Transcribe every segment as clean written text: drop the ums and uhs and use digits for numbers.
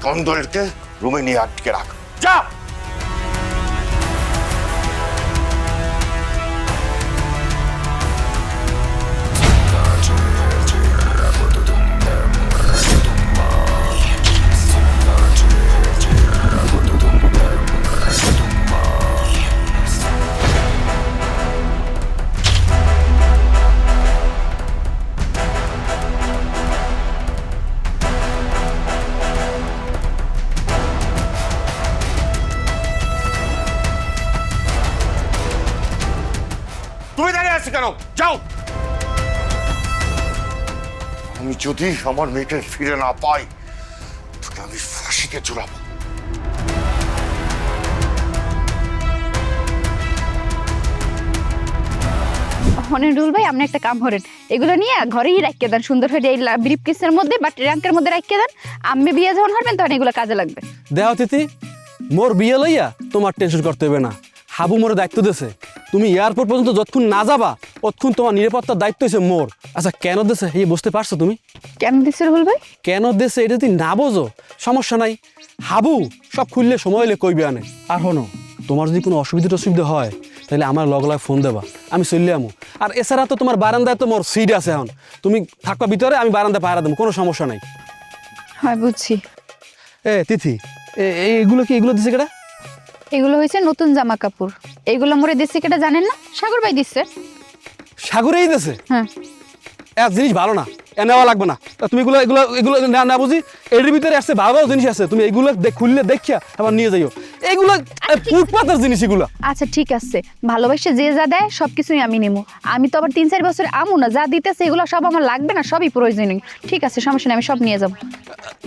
কন্দলকে রুমে নিয়ে আটকে রাখ, যা। তুমি দাঁড়িয়ে আছো কেন? যাও। আমি যদি আমার মেয়েকে ফিরে না পাই, তোকে আমি ফাঁসিতে ঝুলাবো। রুল ভাই, আপনি একটা কাম করেন, এগুলো নিয়ে ঘরেই রাখিয়ে দেন সুন্দর হয়ে, এই ব্রিফ কেসের মধ্যে বা ট্রাঙ্কের মধ্যে রাখিয়ে দেন। আমি বিয়ে যখন হবেন তখন এগুলো কাজে লাগবে। দেও তিথি, মোর বিয়ে লইয়া তোমার টেনশন করতে হবে না। হাবু মোর দায়িত্ব দিয়েছে, তুমি এয়ারপোর্ট পর্যন্ত যতক্ষণ না যাবা ততক্ষণ তোমার নিরাপত্তার দায়িত্ব হয়েছে মোর। আচ্ছা, কেন দেশে এই বুঝতে পারছো তুমি? কেন দিচ্ছে রুল ভাই? কেন দেশে এটা যদি না বোঝো সমস্যা নাই, হাবু সব খুললে সময় হলে কইবে আনে। আর হনো, তোমার যদি কোনো অসুবিধা হয় তাহলে আমার লগ ফোন দেবা, আমি চললে আমো। আর এছাড়া তো তোমার বারান্দায় তো মোর সিট আছে, এখন তুমি থাকবা ভিতরে, আমি বারান্দায় পাহারা দেবো, কোনো সমস্যা নাই। হ্যাঁ বুঝছি। তিথি, এগুলো কি, এগুলো দিছে কেটা? এগুলো হয়েছে নতুন জামা কাপড়। এইগুলো মোরে দিচ্ছে কেটা জানেন না? সাগর ভাই দিচ্ছে। সাগরেই দিছে? হ্যাঁ। এক জিনিস ভালো না, এ নেওয়া লাগবে না। তুমি এগুলো এগুলো এগুলো না বুঝি এর ভিতরে আসছে ভালো ভালো জিনিস আছে, তুমি এগুলো খুললে দেখিয়া আবার নিয়ে যাইও। এগুলো ফুটপাতের জিনিস এগুলো। আচ্ছা ঠিক আছে, ভালোবাসে যে যা দেয় সব কিছুই আমি নেবো। আমি তো আবার 3-4 বছর আমু না, যা দিতেছে এগুলো সব আমার লাগবে না, সবই প্রয়োজনীয়। ঠিক আছে, সমস্যা নেই, আমি সব নিয়ে যাবো।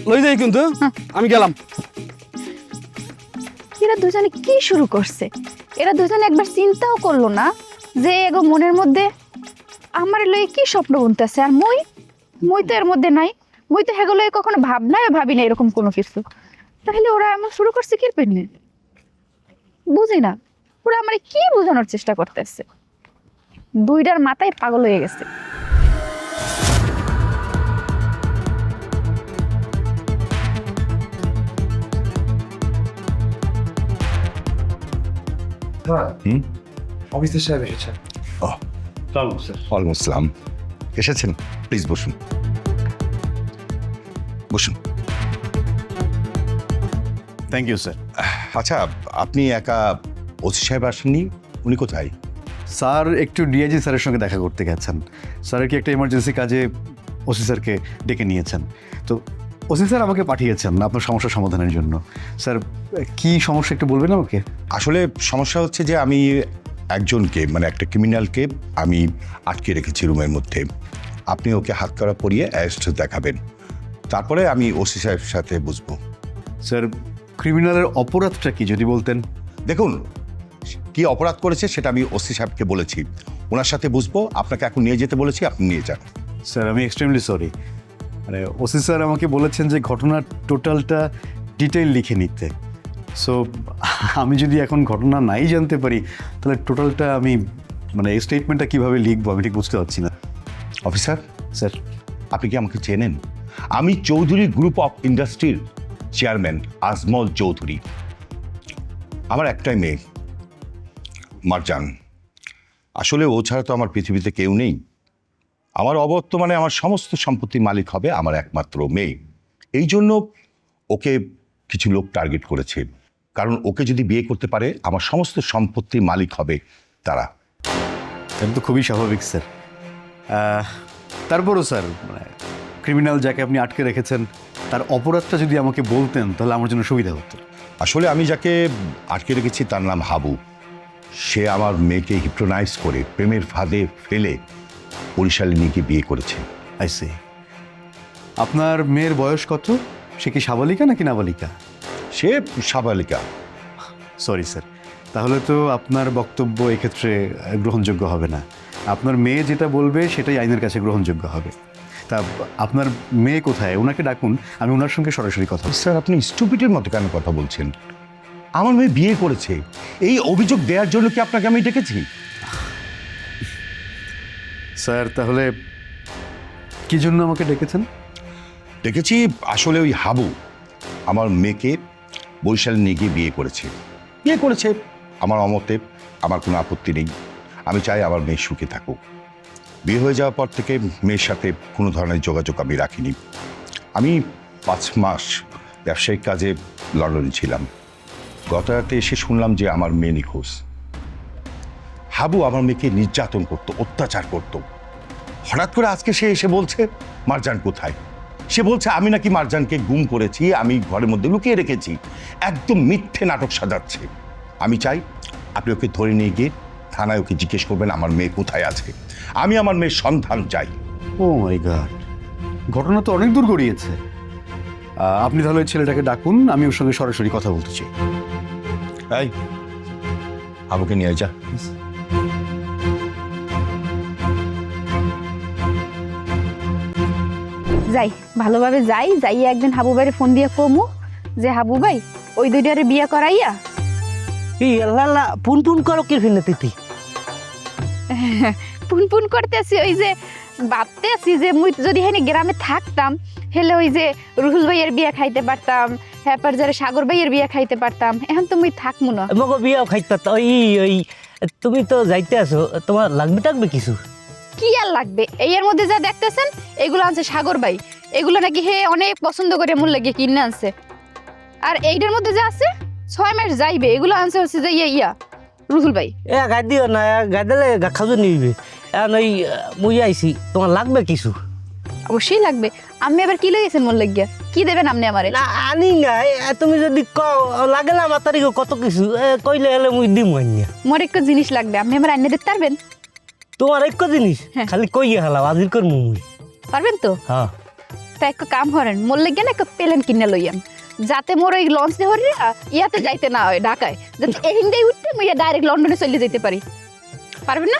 লই যাই কিন্তু, আমি গেলাম। এরা দুজনে কি শুরু করছে? এরা দুজনে একবার চিন্তাও করলো না যে এগো মনের মধ্যে আমার লয়ে কি স্বপ্ন বুনতেছে। আর মই তো এর মধ্যে নাই, মই তো হেগুলো কখনো ভাবি না এরকম কোনো কিছু। তাহলে ওরা এমন শুরু করছে কি পেনে? বুঝি না, ওরা আমার কি বোঝানোর চেষ্টা করতেছে। দুইটার মাথায় পাগল হয়ে গেছে। অফিসার সাহেব এসেছেন। ওয়ালাইকুম আসসালাম। এসেছেন? প্লিজ বসুন, বসুন। Thank you sir. আচ্ছা, আপনি একা ওসি সাহেব আসেননি? উনি কোথায়? স্যার একটু ডিআইজি স্যারের সঙ্গে দেখা করতে গেছেন। স্যারের কি একটা ইমার্জেন্সি কাজে ওসি স্যারকে ডেকে নিয়েছেন। তো ওসি স্যার আমাকে পাঠিয়েছেন আপনার সমস্যার সমাধানের জন্য। স্যার কি সমস্যা একটু বলবেন আমাকে? আসলে সমস্যা হচ্ছে যে আমি একজনকে, মানে একটা ক্রিমিনালকে আমি আটকে রেখেছি রুমের মধ্যে। আপনি ওকে হাত করা পরিয়ে অ্যারেস্ট দেখাবেন, তারপরে আমি ওসি সাহেবের সাথে বুঝবো। স্যার ক্রিমিনালের অপরাধটা কি যদি বলতেন? দেখুন, কি অপরাধ করেছে সেটা আমি ওসি সাহেবকে বলেছি, ওনার সাথে বুঝবো। আপনাকে এখন নিয়ে যেতে বলেছি, আপনি নিয়ে যান। স্যার আমি এক্সট্রিমলি সরি, মানে ওসি স্যার আমাকে বলেছেন যে ঘটনার টোটালটা ডিটেইল লিখে নিতে। সো আমি যদি এখন ঘটনা নাই জানতে পারি তাহলে টোটালটা আমি, মানে এই স্টেটমেন্টটা কীভাবে লিখবো আমি ঠিক বুঝতে পারছি না। অফিসার স্যার আপনি কি আমাকে চেনেন? আমি চৌধুরী গ্রুপ অফ ইন্ডাস্ট্রির চেয়ারম্যান আজমল চৌধুরী। আমার একটাই মেয়ে, মারজান। আসলে ও ছাড়া তো আমার পৃথিবীতে কেউ নেই। আমার অবর্তমানে আমার সমস্ত সম্পত্তির মালিক হবে আমার একমাত্র মেয়ে। এই জন্য ওকে কিছু লোক টার্গেট করেছে, কারণ ওকে যদি বিয়ে করতে পারে আমার সমস্ত সম্পত্তির মালিক হবে তারা। এটা তো খুবই স্বাভাবিক স্যার। তারপরও স্যার, মানে ক্রিমিনাল যাকে আপনি আটকে রেখেছেন তার অপরাধটা যদি আমাকে বলতেন তাহলে আমার জন্য সুবিধা হতো। আসলে আমি যাকে আটকে রেখেছি তার নাম হাবু। সে আমার মেয়েকে হিপ্নোটাইজ করে প্রেমের ফাঁদে ফেলে বরিশালে নিয়ে গিয়ে বিয়ে করেছে। I see. আপনার মেয়ের বয়স কত? সে কি সাবালিকা নাকি নাবালিকা? সে সাবালিকা। সরি স্যার, তাহলে তো আপনার বক্তব্য এক্ষেত্রে গ্রহণযোগ্য হবে না। আপনার মেয়ে যেটা বলবে সেটাই আইনের কাছে গ্রহণযোগ্য হবে। তা আপনার মেয়ে কোথায়? ওনাকে ডাকুন, আমি ওনার সঙ্গে সরাসরি কথা বলছি। স্যার আপনি স্টুপিডের মতো কেন কথা বলছেন? আমার মেয়ে বিয়ে করেছে, এই অভিযোগ দেওয়ার জন্য কি আপনাকে আমি ডেকেছি? স্যার তাহলে কি জন্য আমাকে ডেকেছেন? ডেকেছি আসলে ওই হাবু, আমার মেয়েকে বরিশালে নিয়ে গিয়ে বিয়ে করেছে আমার অমতে আমার কোনো আপত্তি নেই। আমি চাই আমার মেয়ে সুখে থাকুক। বিয়ে হয়ে যাওয়ার পর থেকে মেয়ের সাথে কোনো ধরনের যোগাযোগ আমি রাখিনি। আমি 5 মাস ব্যবসায়িক কাজে লন্ডনে ছিলাম। গত রাতে এসে শুনলাম যে আমার মেয়ে নিখোঁজ। হাবু আমার মেয়েকে নির্যাতন করত, অত্যাচার করত। হঠাৎ করে আজকে সে এসে বলছে মারজান কোথায়। সে বলছে আমি নাকি মারজানকে গুম করেছি, আমি ঘরের মধ্যে লুকিয়ে রেখেছি। একদম মিথ্যে নাটক সাজাচ্ছে। আমি চাই আপনি ওকে ধরে নিয়ে গিয়ে থানায় ওকে জিজ্ঞেস করবেন আমার মেয়ে কোথায় আছে। আমি আমার মেয়ের সন্ধান চাই। ও মাই গড, ঘটনা তো অনেক দূর গড়িয়েছে। আপনি তাহলে ওই ছেলেটাকে ডাকুন, আমি ওর সঙ্গে সরাসরি কথা বলতে চাই। এই হাবুকে নিয়ে যা। যাই, ভালোভাবে যাই একদিন হাবু ভাইয়ের ফোন দিয়ে কমু যে হাবু ভাই ওই দুইটারে বিয়ে করাইয়া এই আল্লাহ পুন পুন করো কি ফিনে তিতি পুন করতেছি। ওই যে ভাবতে আছি যে মুই যদি হেনে গ্রামে থাকতাম হেলে ওই যে রুহুল ভাইয়ের বিয়ে খাইতে পারতাম, হ্যাপার যারা সাগর ভাইয়ের বিয়ে খাইতে পারতাম। এখন তো মুই থাকমু না। মগো বিয়াও খাইতে তো ওই তুমি তো যাইতে আছো, তোমার লাগবে টাকবে কিছু? কি আর লাগবে, এই এর মধ্যে যা দেখতেছেন এগুলো আনছে সাগর ভাই। এগুলো নাকি হে অনেক পছন্দ করে মূল লাগিয়ে কিনে আনছে। আর এইটার মধ্যে যা আছে 6 মাস যাইবে, এগুলো আনছে হচ্ছে যে ইয়া রুহুল ভাই। এ গাই দিও না, গাই দিলে খাজু নিবে। এখন ওই মুই আইছি, তোমার লাগবে কিছু? অবশ্যই লাগবে। আমি এবার কি লইয়েছেন মূল লাগিয়া, কি দেবেন আপনি আমারে? না আনি না, তুমি যদি কও লাগে না আমার তারিখে কত কিছু কইলে হলে মুই দিম আনিয়া। মোর একটু জিনিস লাগবে, আপনি আমার আনিয়ে দিতে পারবেন? তোমার এক জিনিস হ্যাঁ। খালি কইয়ে হালাও, আজির কর মুই। পারবেন তো? হ্যাঁ তা এক কাম করেন, মোর লাগিয়া না একটা প্লেন কিনে লইয়ান, যাতে মোর ওই লঞ্চ দিয়ে হরি ইয়াতে যাইতে না হয় ঢাকায়, যাতে এহিন্দাই উঠতে মুই ডাইরেক্ট লন্ডনে চলে যেতে পারি। পারবেন না?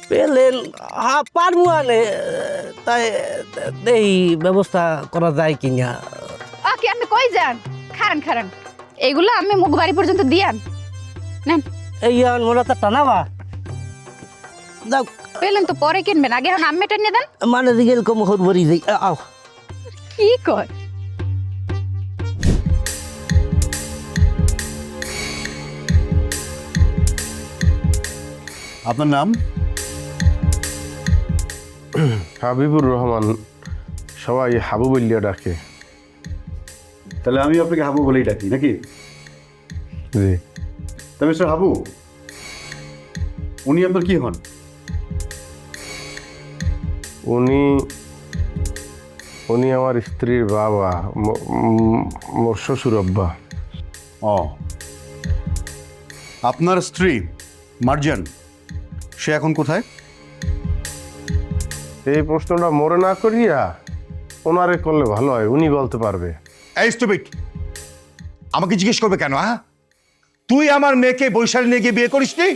পেলেন? হ্যাঁ পারবো আনে, তাই এই ব্যবস্থা করা যায় কিনা। ওকে, আপনি কই যান? খারান এগুলো আমি মুখ বাড়ি পর্যন্ত দিয়ান নেন। এই মোরা তো টানাবা যাও, পেলেন তো পরে কিনবেন, আগে এখন আম্মেটা নিয়ে দেন। মানে দিকে এরকম হত ভরি যাই। আও কি কয়? আপনার নাম? হাবিবুর রহমান, সবাই হাবু বলিয়া ডাকে। তাহলে আমি আপনাকে হাবু বলেই ডাকি নাকি? জি। তা মিস্টার হাবু, উনি আপনার কি হন? উনি উনি আমার স্ত্রীর বাবা, মোর শ্বশুর আব্বা। ও, আপনার স্ত্রী মার্জান, সে এখন কোথায়? এই প্রশ্নটা মোরে না করিয়া ওনারে করলে ভালো হয়, উনি বলতে পারবে। এই স্টুপিড, আমাকে জিজ্ঞেস করবে কেন? হ্যাঁ, তুই আমার মেয়েকে বরিশালে নিয়ে গিয়ে বিয়ে করিসনি?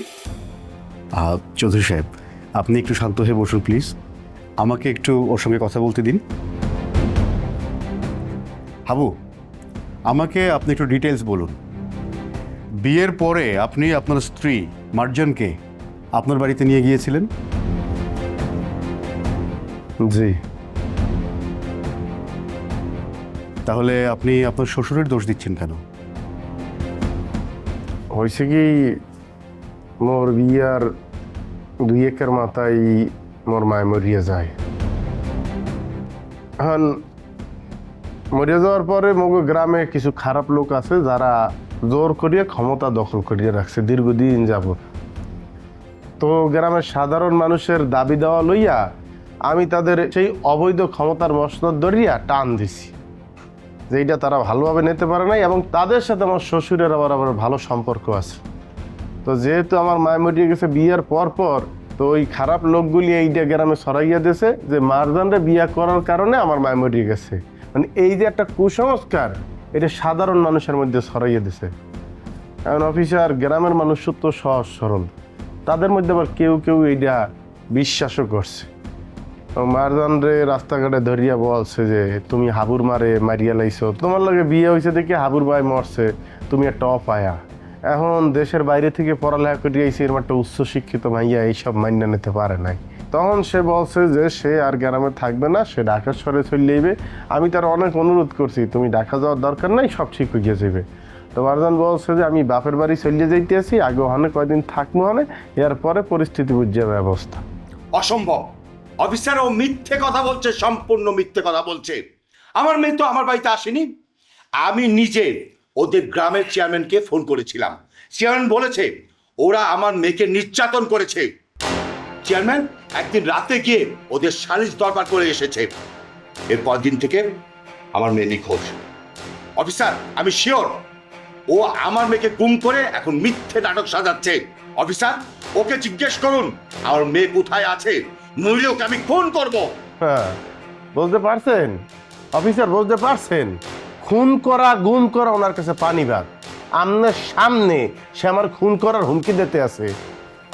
চৌধুরী সাহেব, আপনি একটু শান্ত হয়ে বসুন প্লিজ। আমাকে একটু ওর সঙ্গে কথা বলতে দিন। হাবু, আমাকে আপনি একটু ডিটেলস বলুন। বিয়ের পরে আপনি আপনার স্ত্রী মার্জানকে আপনার বাড়িতে নিয়ে গিয়েছিলেন? জি। তাহলে আপনি আপনার শ্বশুরের দোষ দিচ্ছেন কেন? হয়েছে কি, মোর বিয়ার 2 একের মাথায় মোর মায় মরিয়া যায়। এখন মরিয়া যাওয়ার পরে মগো গ্রামে কিছু খারাপ লোক আছে যারা জোর করিয়া ক্ষমতা দখল করিয়া রাখছে দীর্ঘদিন যাবত। তো গ্রামের সাধারণ মানুষের দাবি দেওয়া লইয়া আমি তাদের সেই অবৈধ ক্ষমতার মসনদ ধরিয়া টান দিছি, যেইটা তারা ভালোভাবে নিতে পারে নাই। এবং তাদের সাথে আমার শ্বশুরের আবার ভালো সম্পর্ক আছে। তো যেহেতু আমার মায় মরিয়ে গেছে বিয়ের পর তো ওই খারাপ লোকগুলি এইটা গ্রামে ছড়াইয়া দিয়েছে যে মারজানরে বিয়ে করার কারণে আমার মায় মরিয়ে গেছে। মানে এই যে একটা কুসংস্কার, এটা সাধারণ মানুষের মধ্যে ছড়াইয়া দিছে। এখন অফিসার, গ্রামের মানুষ তো সহজ সরল, তাদের মধ্যে আবার কেউ কেউ এইটা বিশ্বাসও করছে। মারজান রে রাস্তাঘাটে ধরিয়া বলছে যে তুমি হাবুর মারে মারিয়া লাইছো, তোমার লগে বিয়ে হয়েছে দেখে হাবুর ভাই মরছে, তুমি একটা অপায়া। এখন দেশের বাইরে থেকে পড়ালেখা করে আইসি, এরকম একটা উচ্চ শিক্ষিত ভাইয়া এইসব মান্য নিতে পারে নাই। তখন সে বলছে যে সে আর গ্রামে থাকবে না, সে ঢাকা শহরে চলে যাইবে। আমি তার অনেক অনুরোধ করছি, তুমি ঢাকা যাওয়ার দরকার নাই, সব ঠিক হয়ে যাবে। তো মারজান বলছে যে আমি বাপের বাড়ি চলে যাইতে আছি, আগে ওখানে কয়দিন থাকবো, ওখানে এরপরে পরিস্থিতি বুঝে ব্যবস্থা। অসম্ভব অফিসার, ও মিথ্যে কথা বলছে, সম্পূর্ণ মিথ্যে কথা বলছে। আমার মেয়ে তো আমার বাড়িতে আসেনি। আমি নিজে ওদের গ্রামের চেয়ারম্যানকে ফোন করেছিলাম। চেয়ারম্যান বলেছে ওরা আমার মেয়েকে নির্যাতন করেছে। চেয়ারম্যান একদিন রাতে গিয়ে ওদের সালিশ দরবার করে এসেছে। এরপর দিন থেকে আমার মেয়ে নিখোঁজ। অফিসার আমি শিওর ও আমার মেয়েকে গুম করে এখন মিথ্যে নাটক সাজাচ্ছে। অফিসার ওকে জিজ্ঞেস করুন আমার মেয়ে কোথায় আছে, নইলে ওকে আমি ফোন করব। হ্যাঁ, বুঝতে পারছেন অফিসার, বুঝতে পারছেন? খুন করা গুম করা ওনার কাছে পানি ভাত। আমনের সামনে সে আমার খুন করার হুমকি দিতে আছে।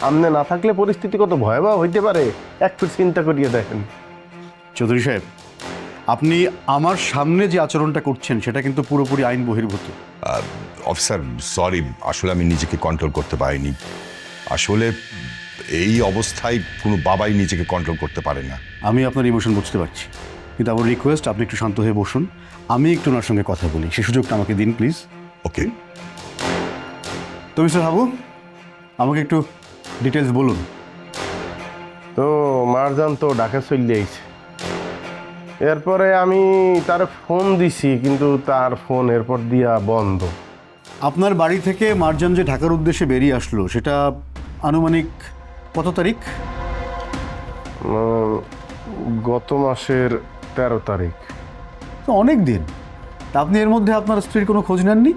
আমনে না থাকলে পরিস্থিতি কত ভয়াবহ হইতে পারে একটু চিন্তা করিয়ে দেখেন। চৌধুরী সাহেব, আপনি আমার সামনে যে আচরণটা করছেন সেটা কিন্তু পুরোপুরি আইন বহির্ভূত। অফিসার সরি, আসলে আমি নিজেকে কন্ট্রোল করতে পারিনি। আসলে এই অবস্থায় কোনো বাবাই নিজেকে কন্ট্রোল করতে পারে না। আমি আপনার ইমোশন বুঝতে পারছি, কিন্তু আমার রিকোয়েস্ট আপনি একটু শান্ত হয়ে বসুন, আমি একটু ওনার সঙ্গে কথা বলি, সে সুযোগটা আমাকে দিন প্লিজ। ওকে। তো মিস্টার হাবু, আমাকে একটু ডিটেলস বলুন। তো মারজান তো ঢাকা চলে আইছে। এরপরে আমি তার ফোন দিছি, কিন্তু তার ফোন এরপর দিয়া বন্ধ। আপনার বাড়ি থেকে মারজান যে ঢাকার উদ্দেশ্যে বেরিয়ে আসলো সেটা আনুমানিক কত তারিখ? গত মাসের 13 তারিখ। তো অনেক দিন। তা আপনি এর মধ্যে আপনার স্ত্রীর কোনো খোঁজ নেননি?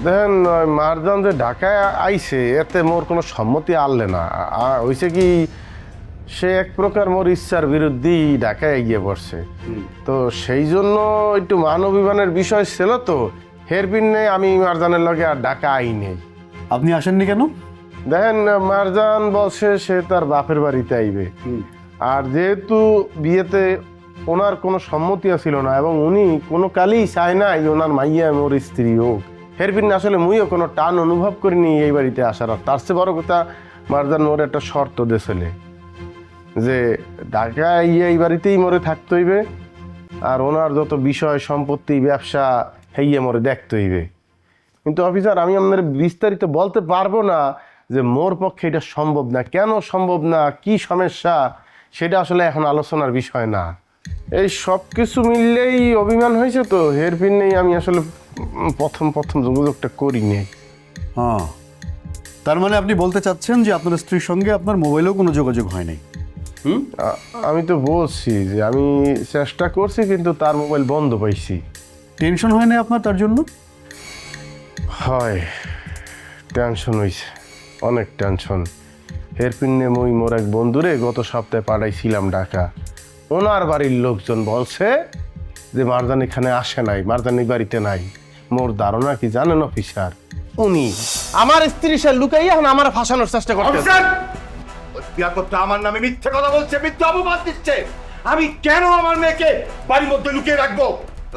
দেখেন মারজান যে ঢাকায় আইছে এতে মোর কোনো সম্মতি আনলে না। হয়েছে কি, সে এক প্রকার মোর ইচ্ছার বিরুদ্ধেই ঢাকায় গিয়ে পড়ছে। তো সেই জন্য একটু মান অভিমানের বিষয় ছিল, তো হেরপিনে আমি মারজানের লগে আর ঢাকা আই নেই। আপনি আসেননি কেন? দেখেন মারজান বলছে সে তার বাপের বাড়িতে আইবে, আর যেহেতু বিয়েতে ওনার কোনো সম্মতি ছিল না এবং উনি কোনো কালেই চায় নাই ওনার মাইয়া মোর স্ত্রী হোক, হেরপিন আসলে মুইও কোনো টান অনুভব করিনি এই বাড়িতে আসার। আর তার চেয়ে বড় কথা, মারজান মোর একটা শর্ত দিয়েছিলে যে ঢাকায় এই বাড়িতেই মোরে থাকতে হইবে, আর ওনার যত বিষয় সম্পত্তি ব্যবসা হেইয়ে মোরে দেখতে হইবে। কিন্তু অফিসার আমি আপনার বিস্তারিত বলতে পারবো না যে মোর পক্ষে এটা সম্ভব না। কেন সম্ভব না, কি সমস্যা, সেটা আসলে এখন আলোচনার বিষয় না। এই সব কিছু মিললেই অভিমান হয়েছে, তো হেরপিন নেই আমি আসলে প্রথম যোগাযোগটা করিনি। হ্যাঁ, তার মানে আপনি বলতে চাচ্ছেন যে আপনার স্ত্রীর সঙ্গে আপনার মোবাইলেও কোনো যোগাযোগ হয় নাই? আমি তো বলছি যে আমি চেষ্টা করছি, কিন্তু তার মোবাইল বন্ধ পাইছি। টেনশন হয় না আপনার তার জন্য? হয়, টেনশন হয়েছে, অনেক টেনশন। হেরপিনে মই মোর এক বন্ধুরে গত সপ্তাহে পাঠাইছিলাম ঢাকা। ওনার বাড়ির লোকজন বলছে যে মারজান এখানে আসে নাই, মারজান এই বাড়িতে নাই। মোর ধারণা কি জানেন অফিসার, উনি আমার স্ত্রী সে লুকাইয়া এখন আমার ফাঁসানোর চেষ্টা করতে। আমার নামে মিথ্যে কথা বলছে, মিথ্যে অপবাদ দিচ্ছে। আমি কেন আমার মেয়েকে বাড়ির মধ্যে লুকিয়ে রাখবো?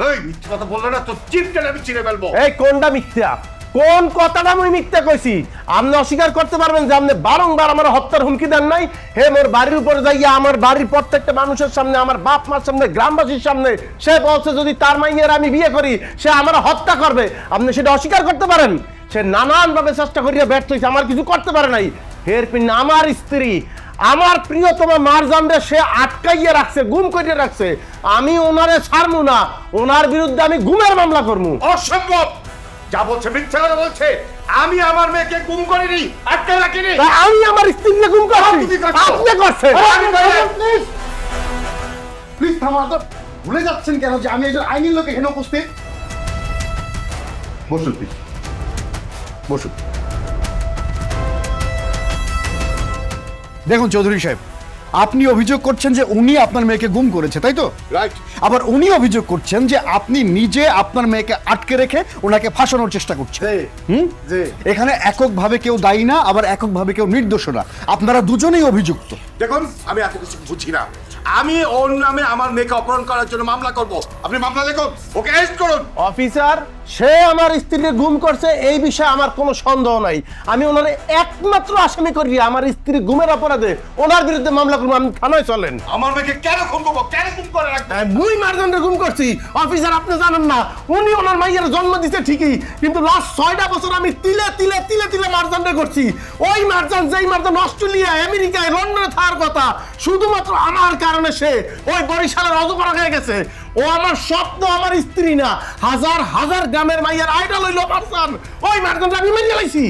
এই মিথ্যে কথা বললে না তো জিপটা আমি চিনে ফেলবো। এই কোনটা মিথ্যা, কোন কথাটা আমি মিথ্যা কইছি? আপনি অস্বীকার করতে পারবেন যে আপনি বারংবার আমার হত্যার হুমকি দেন নাই? হে মোর বাড়ির উপরে যাইয়া আমার বাড়ির প্রত্যেকটা মানুষের সামনে, আমার বাপ মার সামনে, গ্রামবাসীর সামনে সে বলছে যদি তার মাইয়ের আমি বিয়ে করি সে আমার হত্যা করবে। আপনি সেটা অস্বীকার করতে পারেন? সে নানানভাবে চেষ্টা করিয়া ব্যর্থ হয়েছে, আমার কিছু করতে পারে নাই। হেরপিন আমার স্ত্রী, আমার প্রিয়তমা মারজানরে সে আটকাইয়া রাখছে, গুম করিয়া রাখছে। আমি ওনারে ছাড়বো না, ওনার বিরুদ্ধে আমি গুমের মামলা করবো। অসম্ভব, যা বলছে মিথ্যে কথা বলছে। আমি আমার মেয়েকে গুম করিনি, আটকে রাখিনি। আমি আমার স্ত্রীকে গুম করছি, আপনি করছেন। প্লিজ থামা তো, ভুলে যাচ্ছেন কেন যে আমি একজন আইনি লোক এখানে উপস্থিত? বসুন প্লিজ, বসুন। দেখুন চৌধুরী সাহেব, আপনি অভিযোগ করছেন যে উনি আপনার মেয়েকে গুম করেছে, তাই তো? রাইট। আবার উনি অভিযোগ করছেন যে আপনি নিজে আপনার মেয়েকে আটকে রেখে ওনাকে ফাঁসানোর চেষ্টা করছেন। এখানে এককভাবে কেউ দায়ী না, আবার এককভাবে কেউ নির্দোষ না, আপনারা দুজনেই অভিযুক্ত। দেখুন আমি এত কিছু বুঝি না। আমি ওর নামে আমার মেয়েকে অপহরণ করার জন্য মামলা করব। আপনি মামলা লিখুন, ওকে অ্যারেস্ট করুন। অফিসার সে আমার স্ত্রীকে গুম করছে এই বিষয়ে আমার কোনো সন্দেহ নাই। আমি ওনার একমাত্র আসামি করি, আমার স্ত্রী গুমের অপরাধে ওনার বিরুদ্ধে মামলা করবো। আপনি থানায় চলেন। আমার মেয়েকে কেন খুন করবো, কেন খুন করে রাখবো? মুই মারজানরে গুম করছি অফিসার, আপনি জানেন না? উনি ওনার মাইয়ের জন্ম দিতে ঠিকই, কিন্তু লাস্ট 6টা বছর আমি তিলে তিলে তিলে তিলে মারজানরে করছি। ওই মারজান, যেই মারজান অস্ট্রেলিয়া, আমেরিকায়, লন্ডনে থাকার কথা, শুধুমাত্র আমার কারণে সে ওই বরিশালের অজপাড়া হয়ে গেছে। ও আমার স্বপ্ন, আমার স্ত্রী না। হাজার হাজার গ্রামের মাইয়ার আইডল হইল মারজান। ওই মারজানটা আমি মেরে লাইছি।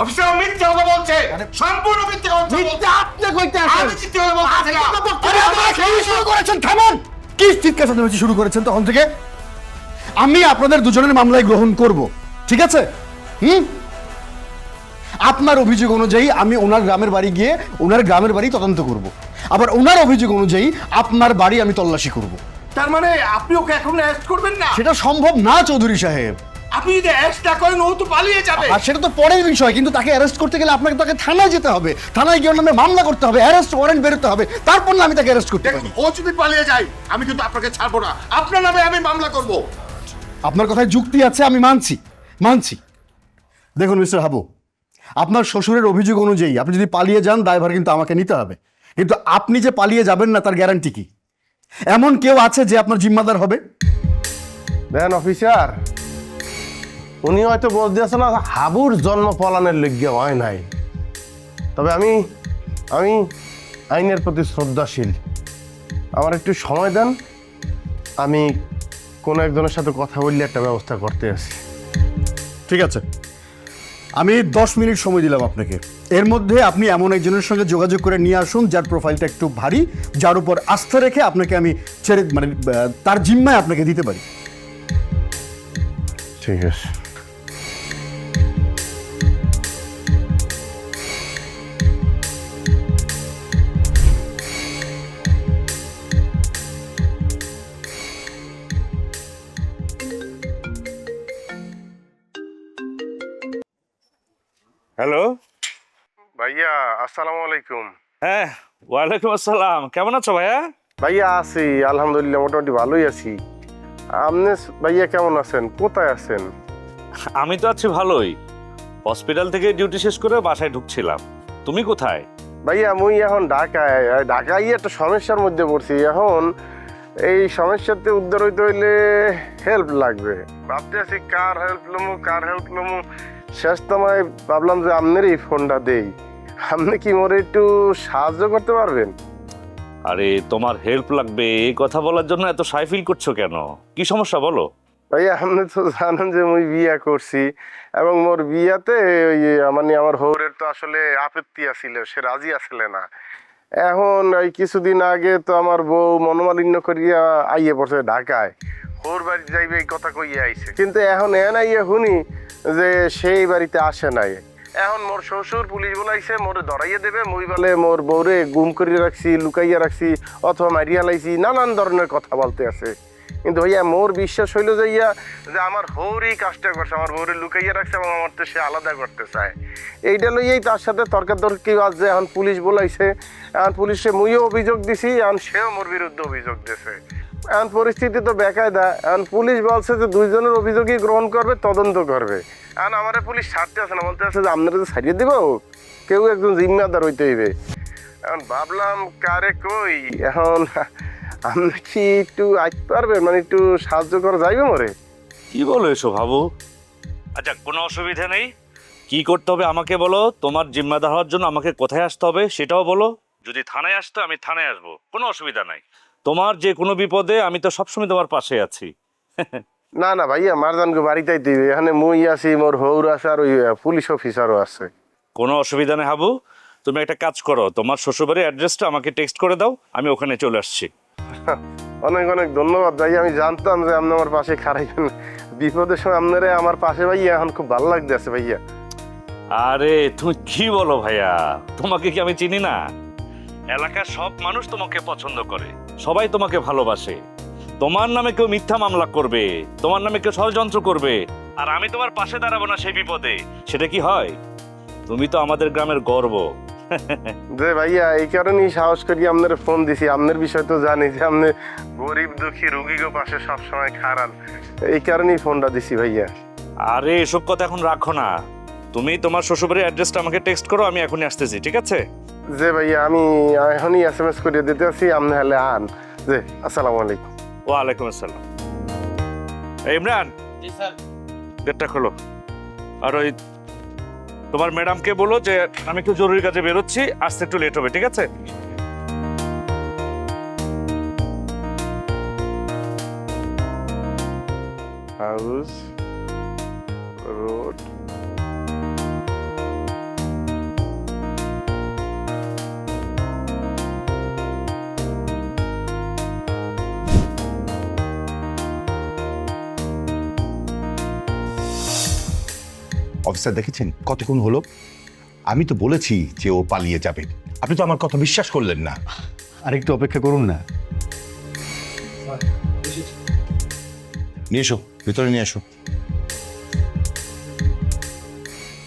অফিসার মিথ্যে কথা বলছে, সম্পূর্ণ মিথ্যে কথা বলছে। মিথ্যা আপনি কইতে আসেন? আমি মিথ্যে কথা বলছি না। শুরু করেছেন, থামেন। কি চিৎকার চেঁচামেচি শুরু করেছেন তখন থেকে? আমি আপনাদের দুজনের মামলায় গ্রহণ করব, ঠিক আছে? আপনার অভিযোগ অনুযায়ী আমি ওনার গ্রামের বাড়ি গিয়ে ওনার গ্রামের বাড়ি তদন্ত করব, আবার ওনার অভিযোগ অনুযায়ী আপনার বাড়ি আমি তল্লাশি করব। তার মানে আপনি ওকে এখন অ্যারেস্ট করবেন না? সেটা সম্ভব না চৌধুরী সাহেব। আপনি যদি অ্যারেস্ট না করেন ও তো পালিয়ে যাবে। আর সেটা তো পরের বিষয়, কিন্তু তাকে অ্যারেস্ট করতে গেলে আপনাকে তাকে থানায় যেতে হবে, থানায় গিয়ে ওর নামে মামলা করতে হবে, অ্যারেস্ট ওয়ারেন্ট বেরোতে হবে, তারপর না আমি তাকে অ্যারেস্ট করতে পারি। ও যদি পালিয়ে যায় আমি কিন্তু আপনাকে ছাড়বো না, আপনার নামে আমি মামলা করব। আপনার কথায় যুক্তি আছে, আমি মানছি। দেখুন মিস্টার হাবু, আপনার শ্বশুরের অভিযোগ অনুযায়ী আপনি যদি পালিয়ে যান, দায়ভার কিন্তু আমাকে নিতে হবে। কিন্তু আপনি যে পালিয়ে যাবেন না তার গ্যারান্টি কি? এমন কেউ আছে যে আপনার জিম্মাদার হবে? দেন অফিসার, উনি হয়তো বলতে আছে না হাবুর জন্ম পলানের লজ্ঞা হয় নাই, তবে আমি আইনের প্রতি শ্রদ্ধাশীল। আমার একটু সময় দেন, আমি কোনো একজনের সাথে কথা বললে একটা ব্যবস্থা করতে আছি। ঠিক আছে, আমি 10 মিনিট সময় দিলাম আপনাকে। এর মধ্যে আপনি এমন একজনের সঙ্গে যোগাযোগ করে নিয়ে আসুন যার প্রোফাইলটা একটু ভারী, যার উপর আস্থা রেখে আপনাকে আমি ছেড়ে তার জিম্মায় আপনাকে দিতে পারি। ঠিক আছে। হ্যালো। ভাইয়া আসসালামু আলাইকুম। হ্যাঁ, ওয়ালাইকুম আসসালাম। কেমন আছো ভাইয়া? ভাইয়া আছি, আলহামদুলিল্লাহ মোটামুটি ভালোই আছি। আপনি ভাইয়া কেমন আছেন? কোথায় আছেন? আমি তো আছি ভালোই। হসপিটাল থেকে ডিউটি শেষ করে বাসায় ঢুকছিলাম। তুমি কোথায়? ভাইয়া মুই এখন ঢাকায় একটা সমস্যার মধ্যে পড়ছি। এখন এই সমস্যাতে উদ্ধার হইতে হইলে হেল্প লাগবে। ভাবতে আছি কার হেল্প লমু। শেষ সময় ভাবলাম যে আপনারই ফোনটা দেই। আপনি কি মোরে একটু সাহায্য করতে পারবেন? আরে তোমার হেল্প লাগবে এই কথা বলার জন্য এত সাই ফিল করছো কেন? কি সমস্যা বলো? ভাইয়া আপনি তো জানেন যে মুই বিয়া করছি, এবং মোর বিয়াতে ওই মানে আমার হৌরের তো আসলে আপত্তি আছিল, সে রাজি আসলে না। এখন এই কিছুদিন আগে তো আমার বউ মনোমালিন্য করিয়া আইয়ে পড়ছে ঢাকায়, হৌর বাড়ি যাইবে এই কথা কইয়া আইছে। কিন্তু এখন আইয়া শুনি যে সেই বাড়িতে আসে নাই। এখন মোর শ্বশুর পুলিশ বলাইছে মোরে ধরাইয়া দেবে, মুই বলে মোর বউরে গুম করিয়া রাখছি, লুকাইয়া রাখছি, অথবা মারিয়া লাইছি, নানান ধরনের কথা বলতে আছে। কিন্তু ভাইয়া মোর বিশ্বাস হইল যে আমার হৌরই কাজটা করছে, আমার বউরে লুকাইয়া রাখছে এবং আমার তো সে আলাদা করতে চায়। এইটা লইয়াই তার সাথে তর্কাতর্কি আছে। এখন পুলিশ বলাইছে, এখন পুলিশে মুইও অভিযোগ দিছি, এখন সেও মোর বিরুদ্ধে অভিযোগ দিছে। এখন পরিস্থিতি তো বেকায়দা। এখন পুলিশ বলছে যে দুইজনের অভিযোগই গ্রহণ করবে, তদন্ত করবে। এখন আমার পুলিশ ছাড়তে আছে না, বলতে আছে যে আপনারা তো ছাড়িয়ে দিব, কেউ একজন জিম্মাদার হইতে হইবে। এখন ভাবলাম কারে কই, এখন আপনি কি একটু আসতে পারবেন, মানে একটু সাহায্য করা যাইবে মোরে? কি বলো এসো ভাবু? আচ্ছা, কোনো অসুবিধা নেই। কি করতে হবে আমাকে বলো। তোমার জিম্মাদার হওয়ার জন্য আমাকে কোথায় আসতে হবে সেটাও বলো। যদি থানায় আসতো আমি থানায় আসবো, কোনো অসুবিধা নাই। তোমার যে কোনো বিপদে আমি তো সবসময় তোমার পাশে আছি। না না ভাইয়া, মারজানকে বাড়িতেই দিবে। এখানে মুই আছি, মোর হৌর আছে, আর ওই পুলিশ অফিসারও আছে। কোনো অসুবিধা নেই হাবু। তুমি একটা কাজ করো, তোমার শ্বশুরবাড়ির অ্যাড্রেসটা আমাকে টেক্সট করে দাও, আমি ওখানে চলে আসছি। অনেক অনেক ধন্যবাদ ভাইয়া। আমি জানতাম যে আপনি আমার পাশে খারাইবেন বিপদের সময়। আপনারা আমার পাশে ভাইয়া, এখন খুব ভালো লাগতেছে ভাইয়া। আরে তুমি কি বলো ভাইয়া, তোমাকে কি আমি চিনি না? এলাকার সব মানুষ তোমাকে পছন্দ করে, সবাই তোমাকে ভালোবাসে। তোমার নামে কেউ মিথ্যা মামলা করবে, তোমার নামে কেউ ষড়যন্ত্র করবে, আর আমি তোমার পাশে দাঁড়াবো না সেই বিপদে, সেটা কি হয়? তুমি তো আমাদের গ্রামের গর্ব। যে ভাইয়া এই কারণেই সাহস করি আপনার ফোন দিছি, আপনার বিষয় তো জানি যে আপনি গরিব দুঃখী রোগীকে পাশে সবসময় খারান, এই কারণেই ফোনটা দিছি ভাইয়া। আরে এসব কথা এখন রাখো না, তুমি তোমার শ্বশুরবাড়ির অ্যাড্রেসটা আমাকে টেক্সট করো, আমি এখনই আসতেছি, ঠিক আছে? যে ভাইয়া আমি এখনই SMS করে দিতে আছি, আপনি হলে আন। যে আসসালামু আলাইকুম। ওয়ালাইকুম আসসালাম। এই ইমরান, গেটটা খোলো। আর ওই তোমার ম্যাডামকে বলো যে আমি একটু জরুরি কাজে বেরোচ্ছি, আসতে একটু লেট হবে, ঠিক আছে? House road. অফিসার দেখেছেন কতক্ষণ হলো? আমি তো বলেছি যে ও পালিয়ে যাবে, আপনি তো আমার কথা বিশ্বাস করলেন না। আর একটু অপেক্ষা করুন না। নিয়ে এসো, ভিতরে নিয়ে এসো।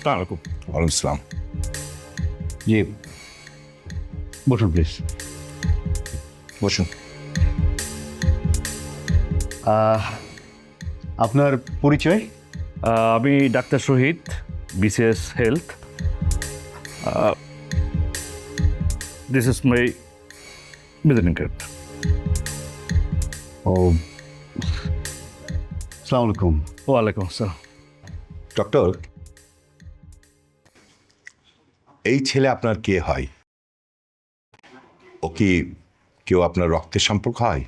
ওয়ালাইকুম আসসালাম। জি, বসুন প্লিজ। বসুন। আপনার পরিচয়? আমি doctor Shahid, BCS health. This is my visiting card. ও, আসসালামু আলাইকুম। ওয়ালাইকুম আসসালাম। ডক্টর, এই ছেলে আপনার কে হয়? ও কি কেউ আপনার রক্তের সম্পর্ক হয়?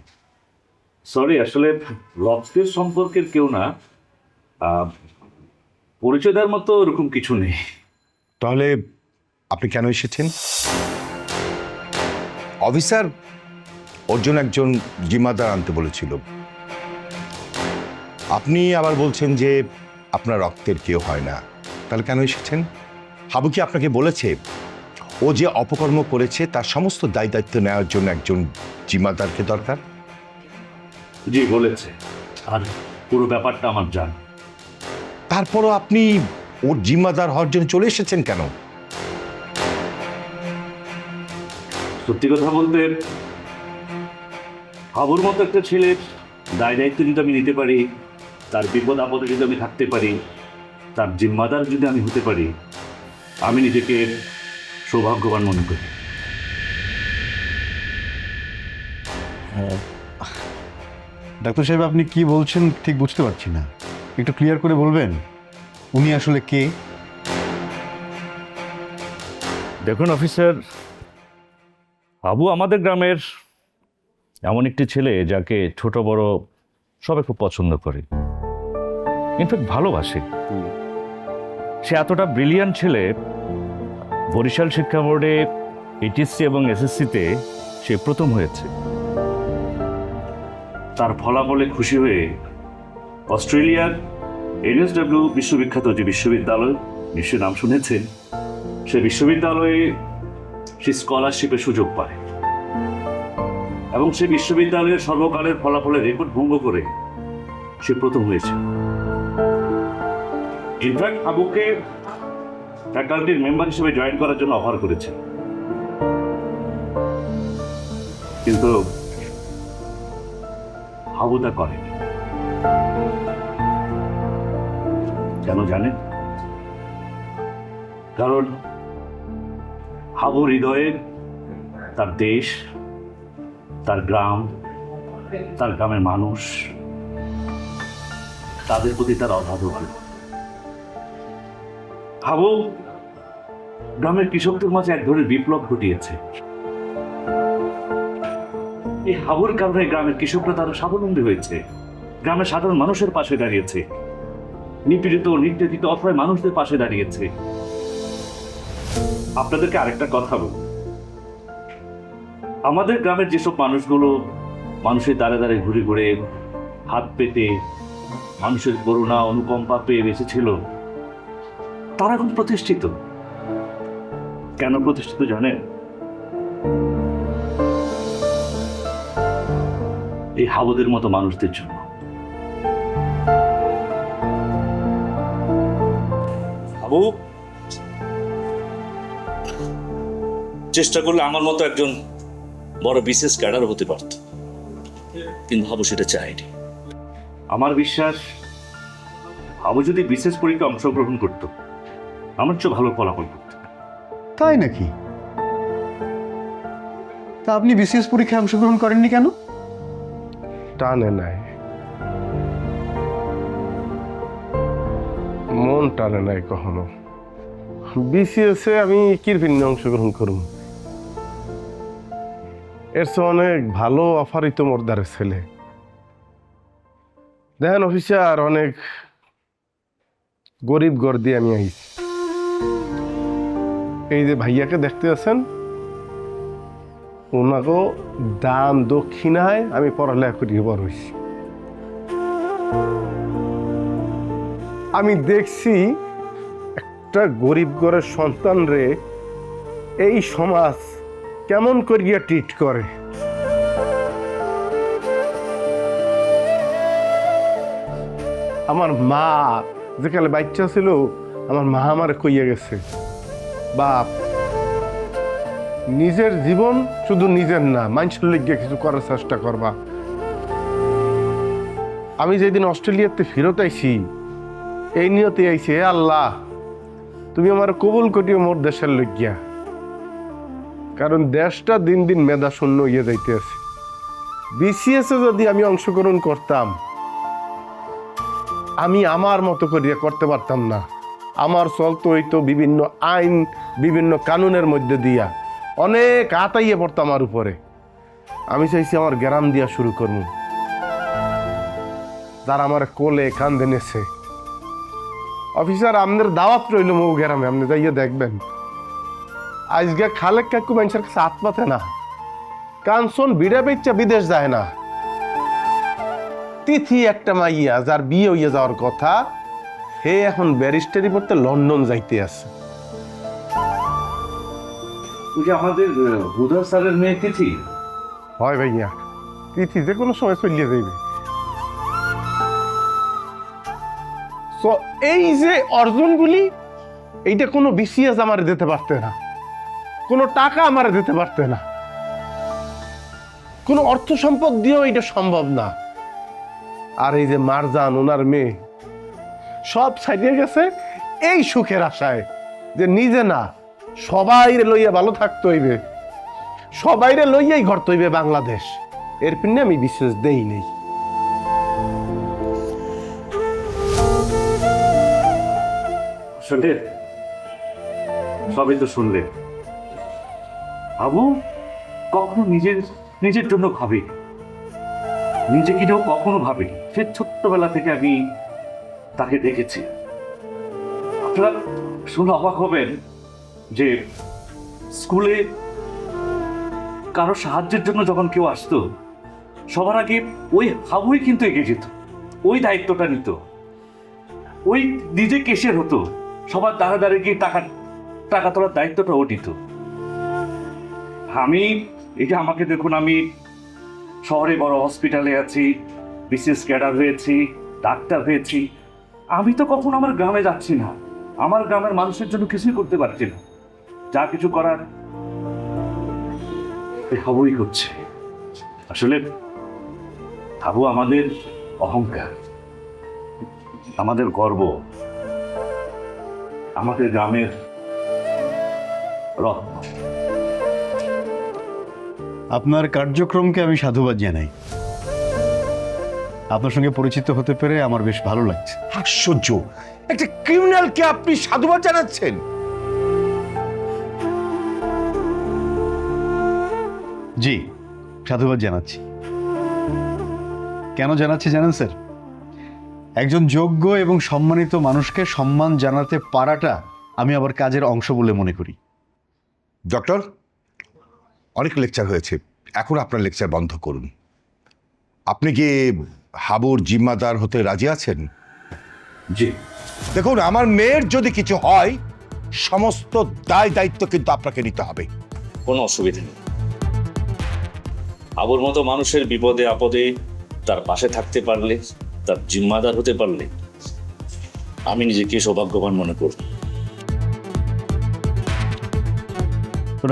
সরি, আসলে রক্তের সম্পর্কের কেউ না, পরিচয় দেওয়ার মতো ওরকম কিছু নেই। তাহলে আপনি কেন এসেছেন? অফিসার ওর জন্য একজন জিম্মাদার আনতে বলেছিল, আপনি আবার বলছেন যে আপনার রক্তের কেউ হয় না, তাহলে কেন এসেছেন? হাবু কি আপনাকে বলেছে ও যে অপকর্ম করেছে তার সমস্ত দায় দায়িত্ব নেওয়ার জন্য একজন জিম্মাদারকে দরকার? জি বলেছে, আর পুরো ব্যাপারটা আমার জান। তারপরও আপনি ওর জিম্মাদার হওয়ার জন্য চলে এসেছেন কেন? সত্যি কথা বলতে, হাবুর মতো একটা ছেলের দায় দায়িত্ব যদি আমি নিতে পারি, তার বিপদ আপদে যদি আমি থাকতে পারি, তার জিম্মাদার যদি আমি হতে পারি, আমি নিজেকে সৌভাগ্যবান মনে করি। ডাক্তার সাহেব, আপনি কি বলছেন ঠিক বুঝতে পারছি না, একটু ক্লিয়ার করে বলবেন উনি আসলে কে? দেখুন অফিসার, হাবু আমাদের গ্রামের এমন একটি ছেলে যাকে ছোট বড় সবাই খুব পছন্দ করে, ইনফ্যাক্ট ভালোবাসে। সে এতটা ব্রিলিয়ান্ট ছেলে, বরিশাল শিক্ষা বোর্ডে এইচএসসি এবং এসএসসিতে সে প্রথম হয়েছে। তার ফলাফলে খুশি হয়ে অস্ট্রেলিয়ার NSW বিশ্ববিখ্যাত যে বিশ্ববিদ্যালয়, নিশ্চয় নাম শুনেছেন, সে বিশ্ববিদ্যালয়ে সে স্কলারশিপের সুযোগ পায় এবং সে বিশ্ববিদ্যালয়ের সর্বকালের ফলাফলের রেকর্ড ভঙ্গ করে সে প্রথম হয়েছে। ইনফ্যাক্ট হাবুকে ফ্যাকাল্টির মেম্বার হিসেবে জয়েন করার জন্য অফার করেছে, কিন্তু হাবু তা করেনি। কেন জানেন? কারণ হাবু হৃদয়ে তার দেশ, তার গ্রাম, তার গ্রামের মানুষ, তাদের প্রতি তার অগাধ ভালো। হাবু গ্রামের কৃষকদের মাঝে এক ধরনের বিপ্লব ঘটিয়েছে। এই হাবুর কারণে গ্রামের কৃষকরা তারা স্বাবলম্বী হয়েছে, গ্রামের সাধারণ মানুষের পাশে দাঁড়িয়েছে, নিপীড়িত নির্যাতিত অসহায় মানুষদের পাশে দাঁড়িয়েছে। আপনাদেরকে আরেকটা কথা বল, আমাদের গ্রামের যেসব মানুষগুলো মানুষের দ্বারে দ্বারে ঘুরে ঘুরে হাত পেতে মানুষের করুণা অনুকম্পা পেয়ে বেঁচেছিল, তারা এখন প্রতিষ্ঠিত। কেন প্রতিষ্ঠিত জানেন? এই হাবুদের মতো মানুষদের জন্য। হাবু, চেষ্টা করলে আমার মতো একজন বড় বিশেষ ক্যাডার হতে পারত, কিন্তু হাবু সেটা চায়নি। আমার বিশ্বাস হাবু যদি বিশেষ পরীক্ষায় অংশগ্রহণ করত, আমার চেয়ে ভালো ফলাফল করত। তাই নাকি? তা আপনি বিসিএস পরীক্ষায় অংশগ্রহণ করেননি কেন? টানে নাই, মন টানে নাই কখনো। বিসিএসে আমি কিরপিনে অংশগ্রহণ করব? এর চেয়ে অনেক ভালো অফারই তো মোর দ্বারে ছেলে। দেখেন অফিসার, অনেক গরিব ঘর দিয়ে আমি আইছি। এই যে ভাইয়াকে দেখতে আছেন, ওনাকেও দান দক্ষিণায় আমি পড়ালেখা করিয়ে বড় হয়েছি। আমি দেখছি একটা গরিব ঘরের সন্তান রে এই সমাজ কেমন করিয়া ট্রিট করে। আমার মা যেখানে বাচ্চা ছিল, আমার মা আমার কইয়া গেছে, বাপ নিজের জীবন শুধু নিজের না, মানুষের লিগে কিছু করার চেষ্টা করবা। আমি যেদিন অস্ট্রেলিয়াতে ফেরত আইছি, এই নিয়তে আইছি, হে আল্লাহ তুমি আমার কবুল করিও মোর দেশের লইগিয়া, কারণ দেশটা দিন দিন মেধা শূন্য হইয়া যাইতে আছে। বিসিএস এ যদি আমি অংশগ্রহণ করতাম, আমি আমার মতো করিয়া করতে পারতাম না। আমার চলতো হইতো বিভিন্ন আইন, বিভিন্ন কানুনের মধ্যে দিয়া, অনেক আতাইয়ে পড়তো আমার উপরে। আমি চাইছি আমার গ্রাম দিয়া শুরু করবো, যারা আমার কোলে কান্দে নেছে। অফিসার, আপনার দাওয়াত রইল মৌ গ্রামে, আপনি যাইয়া দেখবেন। আজকে খালেক কাকু মানুষের কাছে হাত পাতে না, কাঞ্চন বিড়া বেচ্চা বিদেশ যায় না। তিথি একটা মাইয়া যার বিয়ে হইয়া যাওয়ার কথা, হে এখন ব্যারিস্টারি পড়তে লন্ডন যাইতে আছে। ওই যে আমাদের হুদা স্যারের মেয়ে তিথি। হয় ভাইয়া, তিথি যে কোনো সময় চলিয়ে যাইবে। তো এই যে অর্জনগুলি, এইটা কোনো বিসিএস আমার দিতে পারতে না, কোনো টাকা আমার দিতে পারতে না, কোনো অর্থ সম্পদ দিয়েও এটা সম্ভব না। আর এই যে মারজান, ওনার মেয়ে, সব ছাড়িয়ে গেছে এই সুখের আশায় যে নিজে না, সবাইরে লইয়া ভালো থাকতে হইবে, সবাইরে লইয়াই ঘরতে হইবে বাংলাদেশ। এর পিনে আমি বিশেষ দেই নেই। শুনলে, সবই তো শুনলে। আবু কখনো নিজের জন্য ভাবে, নিজে কিনেও কখনো ভাবে। সে ছোট্টবেলা থেকে আমি তাকে দেখেছি। আপনারা শুনে অবাক হবেন যে স্কুলে কারো সাহায্যের জন্য যখন কেউ আসতো, সবার আগে ওই হাবুই কিন্তু এগিয়ে যেত, ওই দায়িত্বটা নিত, ওই নিজে কেশের হতো, সবার দ্বারা দ্বারে গিয়ে টাকা তোলার দায়িত্বটা ও নিত। আমি এই যে আমাকে দেখুন, আমি শহরে বড় হসপিটালে আছি, বিশেষ ক্যাডার হয়েছি, ডাক্তার হয়েছি, আমি তো কখনো আমার গ্রামে যাচ্ছি না, আমার গ্রামের মানুষের জন্য কিছুই করতে পারছি না। যা কিছু করার হাবুই করছে। আসলে হাবু আমাদের অহংকার, আমাদের গর্ব, আমাদের গ্রামের রত্ন। আপনার কার্যক্রমকে আমি সাধুবাদ জানাই। আপনার সঙ্গে পরিচিত হতে পেরে আমার বেশ ভালো লাগছে। আশ্চর্য, একটা ক্রিমিনালকে আপনি সাধুবাদ জানাচ্ছেন? জি, সাধুবাদ জানাচ্ছি। কেন জানাচ্ছি জানেন স্যার? একজন যোগ্য এবং সম্মানিত মানুষকে সম্মান জানাতে পারাটা আমি আবার কাজের অংশ বলে মনে করি। ডক্টর, অনেক লেকচার হয়েছে, এখন আপনার লেকচার বন্ধ করুন। আপনি কি হাবুর জিম্মাদার হতে রাজি আছেন? জি। দেখুন, আমার মেয়ের যদি কিছু হয়, সমস্ত দায় দায়িত্ব কিন্তু আপনাকে নিতে হবে। কোনো অসুবিধা নেই। আবুর মতো মানুষের বিপদে আপদে তার পাশে থাকতে পারলে, তার জিম্মাদার হতে পারলে আমি নিজেকে সৌভাগ্যবান মনে করি।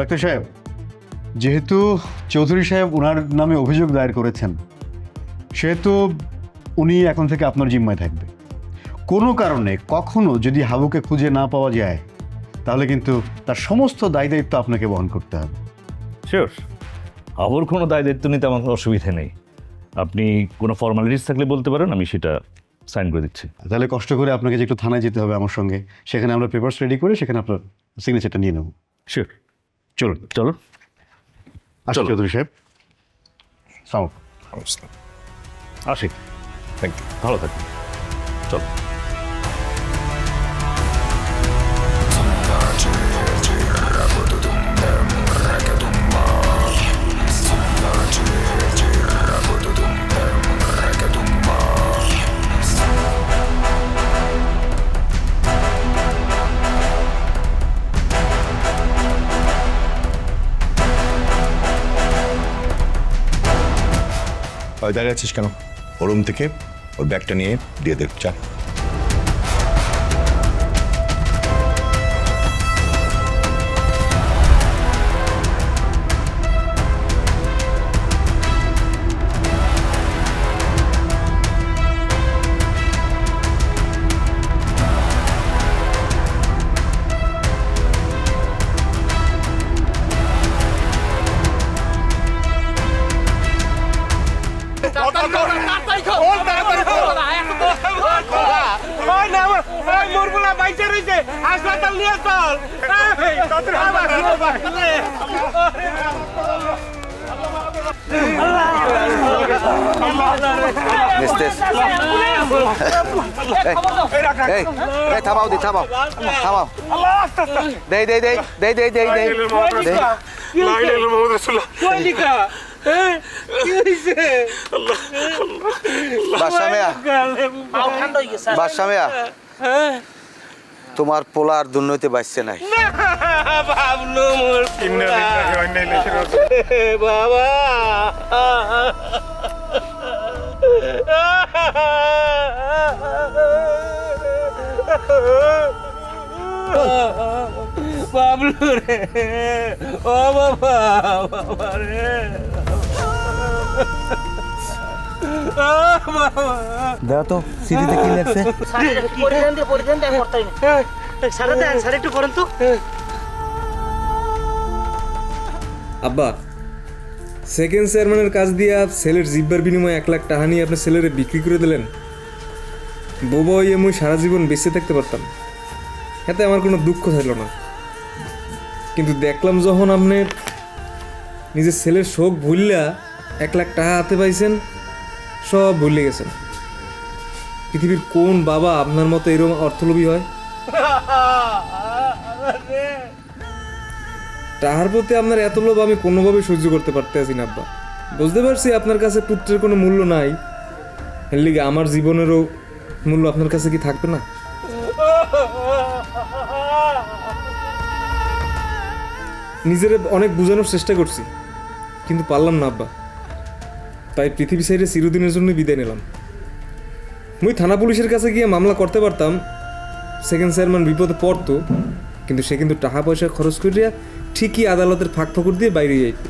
ডাক্তার সাহেব, যেহেতু চৌধুরী সাহেব ওনার নামে অভিযোগ দায়ের করেছেন, সেহেতু উনি এখন থেকে আপনার জিম্মায় থাকবে। কোনো কারণে কখনো যদি হাবুকে খুঁজে না পাওয়া যায়, তাহলে কিন্তু তার সমস্ত দায় দায়িত্ব আপনাকে বহন করতে হবে। শিওর, আমার কোনো দায় দায়িত্ব নিতে আমার কোনো অসুবিধা নেই। আপনি কোনো ফর্মালিটিস থাকলে বলতে পারেন, আমি সেটা সাইন করে দিচ্ছি। তাহলে কষ্ট করে আপনাকে যে একটু থানায় যেতে হবে আমার সঙ্গে, সেখানে আমরা পেপারস রেডি করে সেখানে আপনার সিগনেচারটা নিয়ে নেব। শিওর, চলুন চলো। আসুন চলো। চৌধুরী সাহেব। সালাম। আসি, থ্যাংক ইউ, ভালো থাকবেন। চলো। দাঁড়িয়ে আছিস কেন? ওর রুম থেকে ওর ব্যাগটা নিয়ে দিয়ে দে, চা। থামাও দি থামাও থামাও দেই দেই দেই দেই দেই দেই দেই বাদশা মিয়া, বাদশা মিয়া, তোমার পোলার দুর্নীতি বাঁচছে নাই। বাবা বাবলু রে, ও বাবা, বাবা রে, দেখো তো সিটিতে কি লেখছে। আব্বা, সেকেন্ড চেয়ারম্যানের কাজ দিয়া ছেলের জিব্বার বিনিময়ে 1 লাখ টাকা নিয়ে আপনি ছেলেরে বিক্রি করে দিলেন। বোবা হইয়ে মুই সারা জীবন বেঁচে থাকতে পারতাম, এতে আমার কোনো দুঃখ ছিল না। কিন্তু দেখলাম যখন আপনি নিজের ছেলের শোক ভুললা 1 লাখ টাকা হাতে পাইছেন, সব ভুলে গেছেন। পৃথিবীর কোন বাবা আপনার মতো এরকম অর্থলোভী হয়? টাকার প্রতি আপনার এত লোভ আমি কোনোভাবে সহ্য করতে পারতেছি না আব্বা। বুঝতে পারছি আপনার কাছে পুত্রের কোনো মূল্য নাই, এর লিগে আমার জীবনেরও মূল্য আপনার কাছে কি থাকবে না? নিজের অনেক বোঝানোর চেষ্টা করছি, কিন্তু পারলাম না আব্বা। তাই পৃথিবী সাইডে চিরদিনের জন্য বিদায় নিলাম। মুই থানা পুলিশের কাছে গিয়ে মামলা করতে পারতাম, সেকেন্ড চেয়ারম্যান বিপদে পড়তো, কিন্তু সে কিন্তু টাকা পয়সা খরচ করিয়া ঠিকই আদালতের ফাঁক ফকর দিয়ে বাইরে যাইত।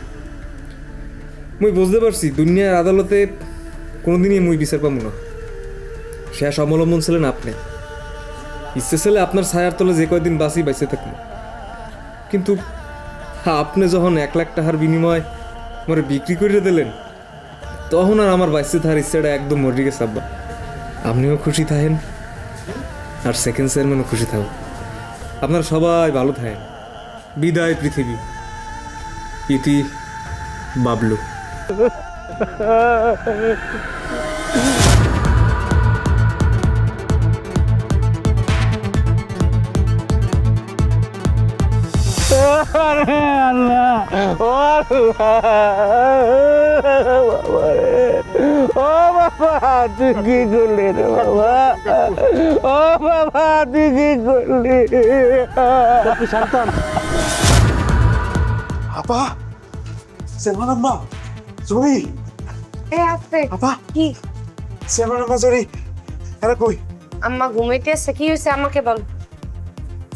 মুই বুঝতে পারছি দুনিয়ার আদালতে কোনোদিনই মুই বিচার পাবো না। শেষ অবলম্বন ছিলেন আপনি। ইচ্ছে ছেলে আপনার ছায়ার তলে যে কয়দিন বাঁচি বাইসে থাকলো, কিন্তু আপনি যখন 1 লাখ টাকার বিনিময় আমার বিক্রি করে দিলেন, তখন আর আমার বাইসে থাকার ইচ্ছাটা একদম মরে গেছে আব্বা। আপনিও খুশি থাকেন, আর সেকেন্ড চেয়ারম্যানও খুশি থাকুন। আপনারা সবাই ভালো থাকেন। বিদায় পৃথিবী। ইতি বাবলু। ও বাবা, তুই কি করলি রে বাবা? ও বাবা, তুই কি করলি? শান্তন, আপা, সেলমান আম্মা, জরি, এ আছে আপা, কি? সেলমান আম্মা, জরি, এরা কই? আম্মা ঘুমাইতে আছে, কি হয়েছে আমাকে বল।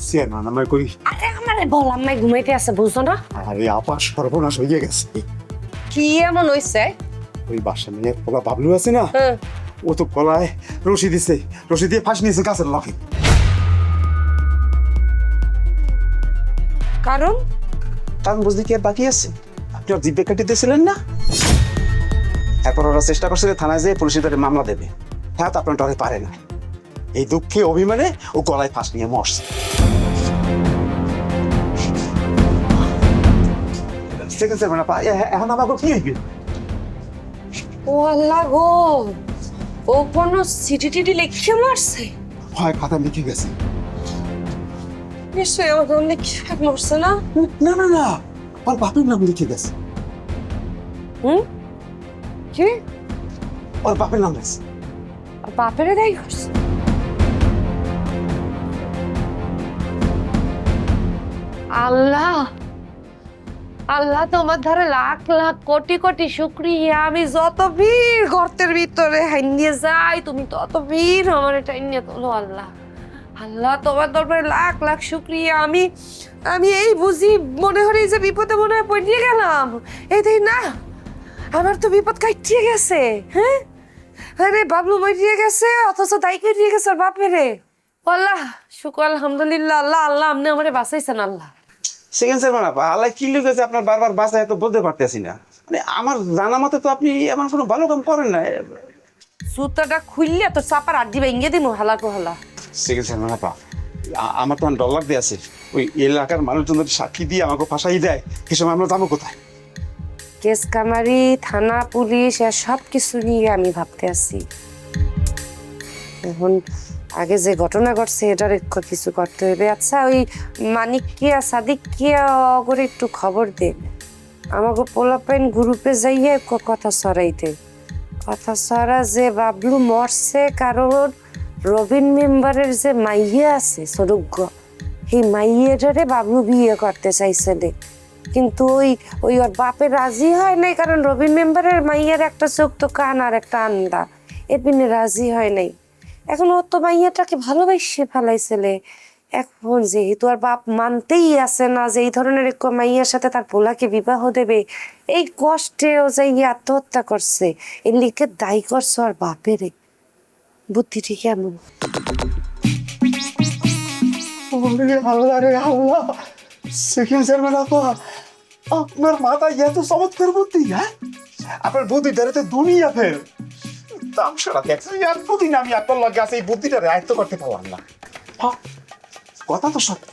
চেয়ারম্যান আমার কই আরে আমারে বল আম্মাই ঘুমাইতে আছে বুঝছো না? আরে আপা সর্বনাশ হয়ে গেছে। কি এমন হইছে? ওই বাসা নিয়ে পোলা বাবলু আছে না, হ্যাঁ। ও তো গলায় রশি দিছে, রশি দিয়ে ফাঁস নিয়েছে গাছের লকে। কারণ কারণ বুঝলি কি আর বাকি আছে? আপনি ওর জিব্বে কাটি দিয়েছিলেন না, এরপর ওরা চেষ্টা করছে যে থানায় যেয়ে পুলিশের তাদের মামলা দেবে। হ্যাঁ, তো আপনার ডরে পারে না, এই দুঃখে অভিমানে ও গলায় ফাঁস নিয়ে মরছে। ঠিক আছে মানে এখন আমাকে কি হইবে? ও আল্লাহ গো, ও কোন সিটি টিটি লিখে মারছে? হয় খাতা লিখে গেছে। নিশ্চয়ই আমার নাম লিখে মরছে না? না না না, ওর বাপের নাম লিখে গেছে। হুম, কি ওর বাপের নাম গেছে। বাপেরে দায়ী করছে? আল্লাহ আল্লাহ, তোমার ধারে লাখ লাখ কোটি কোটি শুকরিয়া। আমি যত ভিড় গর্তের ভিতরে হাইনিয়ে যাই, তুমি তত ভিড় আমার টাইনিয়ে তোলো। আল্লাহ আল্লাহ, তোমার দরবারে লাখ লাখ শুকরিয়া। আমি এই বুঝি মনে হরি যে বিপদে মনে হয় পড়িয়ে গেলাম। এই দেখ না, আমার তো বিপদ কাটিয়ে গেছে। হ্যাঁ, আরে বাবলু মরিয়ে গেছে, অথচ দায়ী করিয়ে গেছে ওর বাপেরে। আল্লাহ শুকর, আলহামদুলিল্লাহ। আল্লাহ আল্লাহ, আপনি আমারে বাঁচাইছেন। আল্লাহ সেকেন্ড স্যার মানে আল্লাহ কি লিখেছে আপনার বারবার বাসায় তো বলতে পারতেছি না। মানে আমার জানা মতে তো আপনি এমন কোনো ভালো কাম করেন না। জুতাটা খুললে তো চাপার আড্ডি ভেঙে দিমু হালা কো হালা। সেকেন্ড স্যার মানে আমার তো ডলার দিয়ে আছে, ওই এলাকার মানুষজন যদি সাক্ষী দিয়ে আমাকে ফাঁসাই দেয়, সে সময় আমরা যাবো কোথায়? কেস কামারি, থানা, পুলিশ সব কিছু নিয়ে আমি ভাবতে আছি। এখন আগে যে ঘটনা ঘটছে এটার কিছু করতে হবে। আচ্ছা, ওই মানিক কিয়া সাদিক কিয়া করে একটু খবর দে, আমাকে পোলাপাইন গ্রুপে যাইয়ে কথা ছড়াইতে। কথা ছড়া যে বাবলু মরছে কারণ রবিন মেম্বারের যে মাইয়া আছে সরুগ্য, সেই মাইয়াটারে বাবলু বিয়ে করতে চাইছে রে, কিন্তু ওই ওর বাপে রাজি হয় নাই। কারণ রবিন মেম্বারের মাইয়ার একটা চোখ তো কান আর একটা আন্দা, এপিনে রাজি হয় নাই। এখন ও তো মাইয়াটাকে ভালোবাসে ফেলাইছিলে। এখন যেহেতু আর বাপ মানতেই আছে না যে এই ধরনের এক মাইয়ার সাথে তার পোলাকে বিবাহ দেবে, এই কষ্টে ও যাই আত্মহত্যা করছে, এর লিখে দায়ী করছে আর বাপেরে। বুদ্ধিটি কেমন? সেকেন্ড স্যার মানে আপনার মাথায় এত চমৎকার বুদ্ধি। হ্যাঁ, আপনার বুদ্ধি দ্বারা তো দুনিয়া ফের তামসারা দেখছি। আর প্রতিদিন আমি আপনার লগে আছে এই বুদ্ধিটা আয়ত্ত করতে পারলাম না। কথা তো সত্য,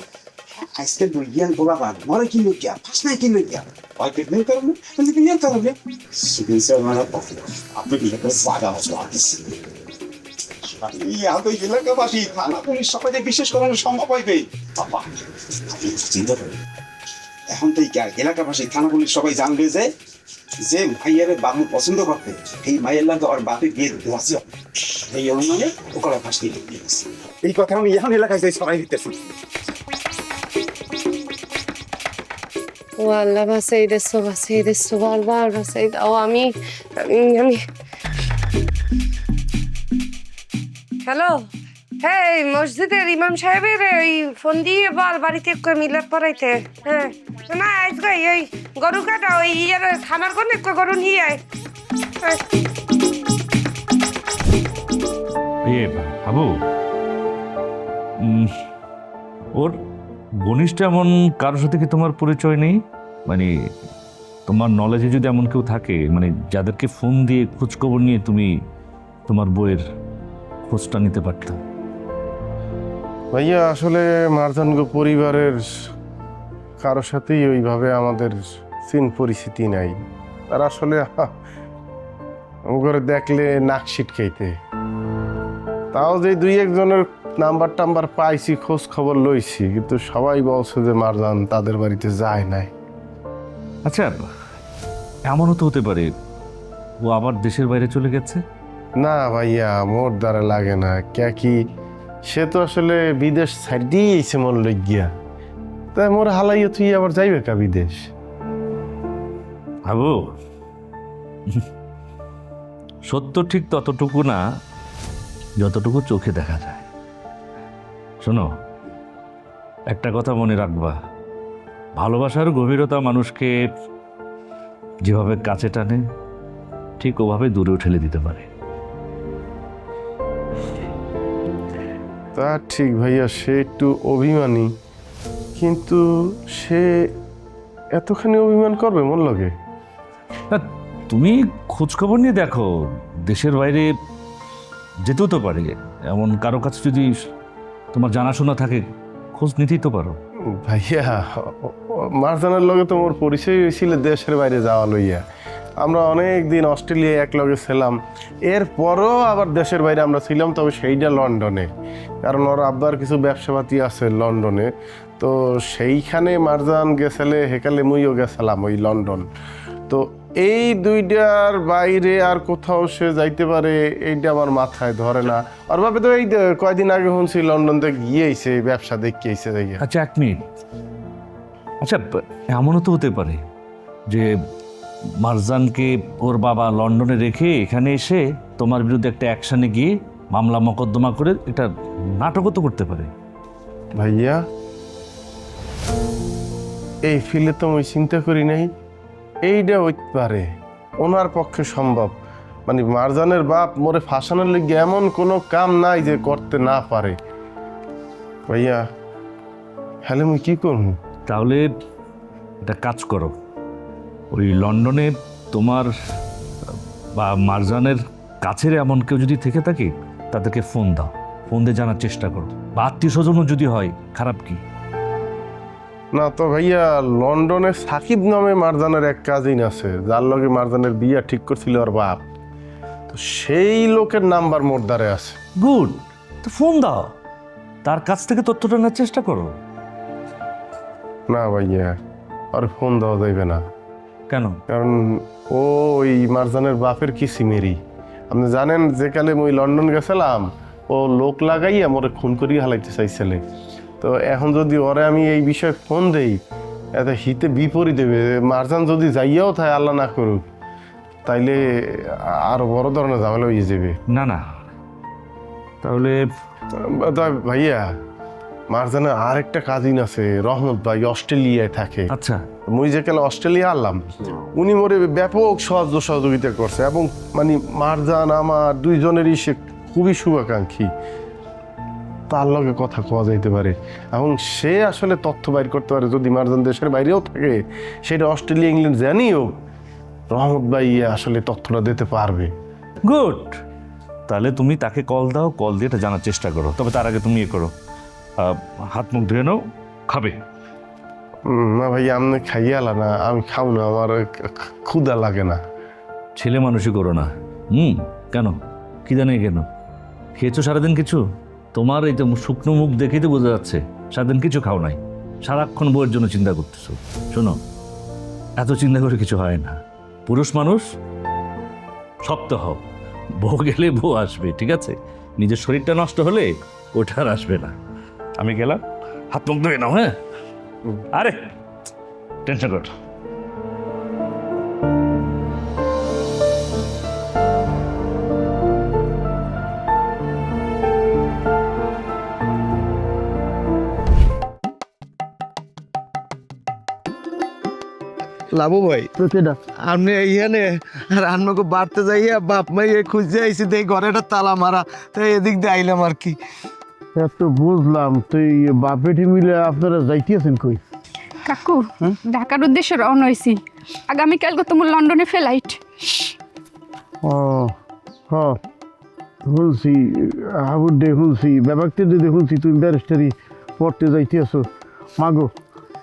আজকে দুই জ্ঞান বলা বাদ মরে কিনলো গিয়া ফাঁস নাই কিনলো গিয়া ওই প্রেগনেন্ট কারণে বিয়ের কারণে। সেকেন্ড স্যার মানে আপনি কি একটা জায়গা আছে এলাকাবাসী, থানা পুলিশ সবাইকে বিশেষ করানো সম্ভব হইবে। বাবা আপনি চিন্তা করেন, এখন তো এলাকাবাসী থানা পুলিশ সবাই জানবে যে যে মাইয়ারে বাবু পছন্দ করতে, এই মাইয়ের লাগে ওর বাপে বিয়ে দিতে, এই অনুমানে ওরা ফাঁস নিয়ে গেছে। এই কথা আমি এখন এলাকায় যাই সবাই দিতেছি। ও আল্লাহ, বাসাই দেশো বারবার বাসাই দাও। আমি হ্যালো, হ্যাঁ, মসজিদের ইমাম সাহেবের ওই ফোন দিয়ে বল বাড়িতে মিলাদ পড়াইতে। হ্যাঁ না, আজকে ওই গরু কাটা ওই ইয়ার খামার কোন গরু নিয়ে আয়। বাবু, ওর ঘনিষ্ঠ এমন কারোর সাথে কি তোমার পরিচয় নেই? মানে তোমার নলেজে যদি এমন কেউ থাকে, মানে যাদেরকে ফোন দিয়ে খোঁজখবর নিয়ে তুমি তোমার বইয়ের খোঁজটা নিতে পারত। ভাইয়া আসলে মারজানগো পরিবারের কারোর সাথেই ওইভাবে আমাদের চিন পরিচিতি নাই। আর আসলে করে দেখলে নাক ছিটকাইতে। তাও যে দুই একজনের নাম্বার টাম্বার পাইছি, খোঁজ খবর লইছি, কিন্তু সবাই বলছে যে মারজান তাদের বাড়িতে যায় নাই। আচ্ছা, এমনও তো হতে পারে ও আবার দেশের বাইরে চলে গেছে। না ভাইয়া, মোর দ্বারা লাগে না। কে কি, সে তো আসলে বিদেশ ছাড়িয়ে এসে মন লইয়া, তাই মোর হালাইয়া তুই আবার যাইবে কা বিদেশ? ভাবু, সত্য ঠিক ততটুকু না যতটুকু চোখে দেখা যায়। শোনো, একটা কথা মনে রাখবা, ভালোবাসার গভীরতা মানুষকে যেভাবে কাছে টানে ঠিক ওভাবে দূরেও ঠেলে দিতে পারে। তা ঠিক ভাইয়া, সে একটু অভিমানী, কিন্তু সে এতখানি অভিমান করবে মন লাগে? না, তুমি খোঁজখবর নিয়ে দেখো, দেশের বাইরে যেতেও তো পারে। এমন কারো কাছে যদি তোমার জানাশোনা থাকে, খোঁজ নিতেই তো পারো। ভাইয়া, মারজানের লগে তো মোর পরিচয় হয়েছিল দেশের বাইরে যাওয়া লইয়া। আমরা অনেক দিন অস্ট্রেলিয়ায় এক লগে ছিলাম, এরপরও আবার দেশের বাইরে আমরা ছিলাম, তবে সেইটা লন্ডনে, কারণ ওর আব্বার কিছু ব্যবসাপাতি আছে লন্ডনে। তো সেইখানে মারজান গেছিলে, হেকালে মুইও গেছিলাম ওই লন্ডন। তো এই দুইটার বাইরে আর কোথাও সে যাইতে পারে এইটা আমার মাথায় ধরে না। আর ভাবে তো এই কয়দিন আগে শুনছি লন্ডন থেকে গিয়েছে, ব্যবসা দেখিয়েছে। আচ্ছা, 1 মিনিট। আচ্ছা, এমনও তো হতে পারে যে মারজানকে ওর বাবা লন্ডনে রেখে এখানে এসে তোমার বিরুদ্ধে একটা অ্যাকশনে গিয়ে মামলা মোকদ্দমা করে একটা নাটকও তো করতে পারে। ভাইয়া, এই ফিলে তো আমি চিন্তা করি নাই। এইটা হইতে পারে, ওনার পক্ষে সম্ভব। মানে মারজানের বাপ মোরে ফাঁসানোর লিগে এমন কোনো কাম নাই যে করতে না পারে। ভাইয়া, হ্যালো, আমি কি করবো? তাহলে একটা কাজ করো, ওই লন্ডনে তোমার বা মারজানের কাছের এমন কেউ যদি থেকে থাকে, তাদেরকে ফোন দাও, ফোন দিয়ে জানার চেষ্টা করো। বা আত্মীয় স্বজনও যদি হয়, খারাপ কি? না তো ভাইয়া, লন্ডনে সাকিব নামে মারজানের এক কাজিন আছে, যার লগে মারজানের বিয়া ঠিক করছিল ওর বাপ। তো সেই লোকের নাম্বার মোর দ্বারে আছে। গুড, তো ফোন দাও, তার কাছ থেকে তথ্যটা নেওয়ার চেষ্টা করো। না ভাইয়া, আর ফোন দেওয়া যাইবে না। কেন? কারণ ও ওই মারজানের বাপের কি সিমেরি। আপনি জানেন, যে কালে ওই লন্ডন গেছিলাম, ও লোক লাগাইয়া মোরে খুন করিয়া হালাইতে চাইছিলে। তো এখন যদি ওরে আমি এই বিষয়ে ফোন দেই, এত হিতে বিপরীত দেবে। মারজান যদি যাইয়াও থাকে, আল্লাহ না করুক, তাইলে আরো বড় ধরনের ঝামেলা হয়ে যাবে। না না, তাহলে ভাইয়া, মারজানের আর একটা কাজিন আছে, রহমত ভাই, অস্ট্রেলিয়ায় থাকে। আচ্ছা, মুই যে কালে অস্ট্রেলিয়া আনলাম, উনি মোরে ব্যাপক সহযোগিতা করছে, এবং মানে মারজান আমার দুইজনেরই সে খুবই শুভাকাঙ্ক্ষী। তার লগে কথা কওয়া যাইতে পারে, এবং সে আসলে তথ্য বাইর করতে পারে। যদি মারজান দেশের বাইরেও থাকে, সেটা অস্ট্রেলিয়া ইংল্যান্ড জানি হোক, রহমত ভাই আসলে তথ্যটা দিতে পারবে। গুড, তাহলে তুমি তাকে কল দাও, কল দিয়ে এটা জানার চেষ্টা করো। তবে তার আগে তুমি করো, হাত মুখ ধুয়ে নাও, খাবে? না ভাই, আপনি খাইয়ে আলা না, আমি খাও না, আমার ক্ষুধা লাগে না। ছেলে মানুষই করো না। কেন, কি জানে কেন? খেয়েছো সারাদিন কিছু? তোমার এই তো শুকনো মুখ দেখেই তো বোঝা যাচ্ছে সারাদিন কিছু খাও নাই, সারাক্ষণ বউয়ের জন্য চিন্তা করতেছো। শোনো, এত চিন্তা করে কিছু হয় না। পুরুষ মানুষ, শক্ত হও, বউ গেলে বউ আসবে, ঠিক আছে? নিজের শরীরটা নষ্ট হলে ওটা আর আসবে না। আমি গেলাম, হাত মুখ ধুয়ে নাও। হ্যাঁ, আরে টেনশন কর। লাভু ভাই, আপনি এইখানে রান্নাকে বাড়তে যাইয়া বাপ মাই খুঁজতে আইসি, দেই ঘরে একটা তালা মারা, তাই এদিক দিয়ে আইলাম আর কি। এত বুঝলাম, তুই বাপ বেটি মিলে আপনারা যাইতেছেন কই? কাকু, ঢাকার উদ্দেশ্যে রওনা হয়েছি। আগামীকালকে তোমার লন্ডনে ফ্লাইট। ও হ্যাঁ, শুনছি, হাবুর ডে শুনছি, ব্যাপারটা যদি শুনছি তুমি ব্যারিস্টারি পড়তে যাইতেছো। মাগো,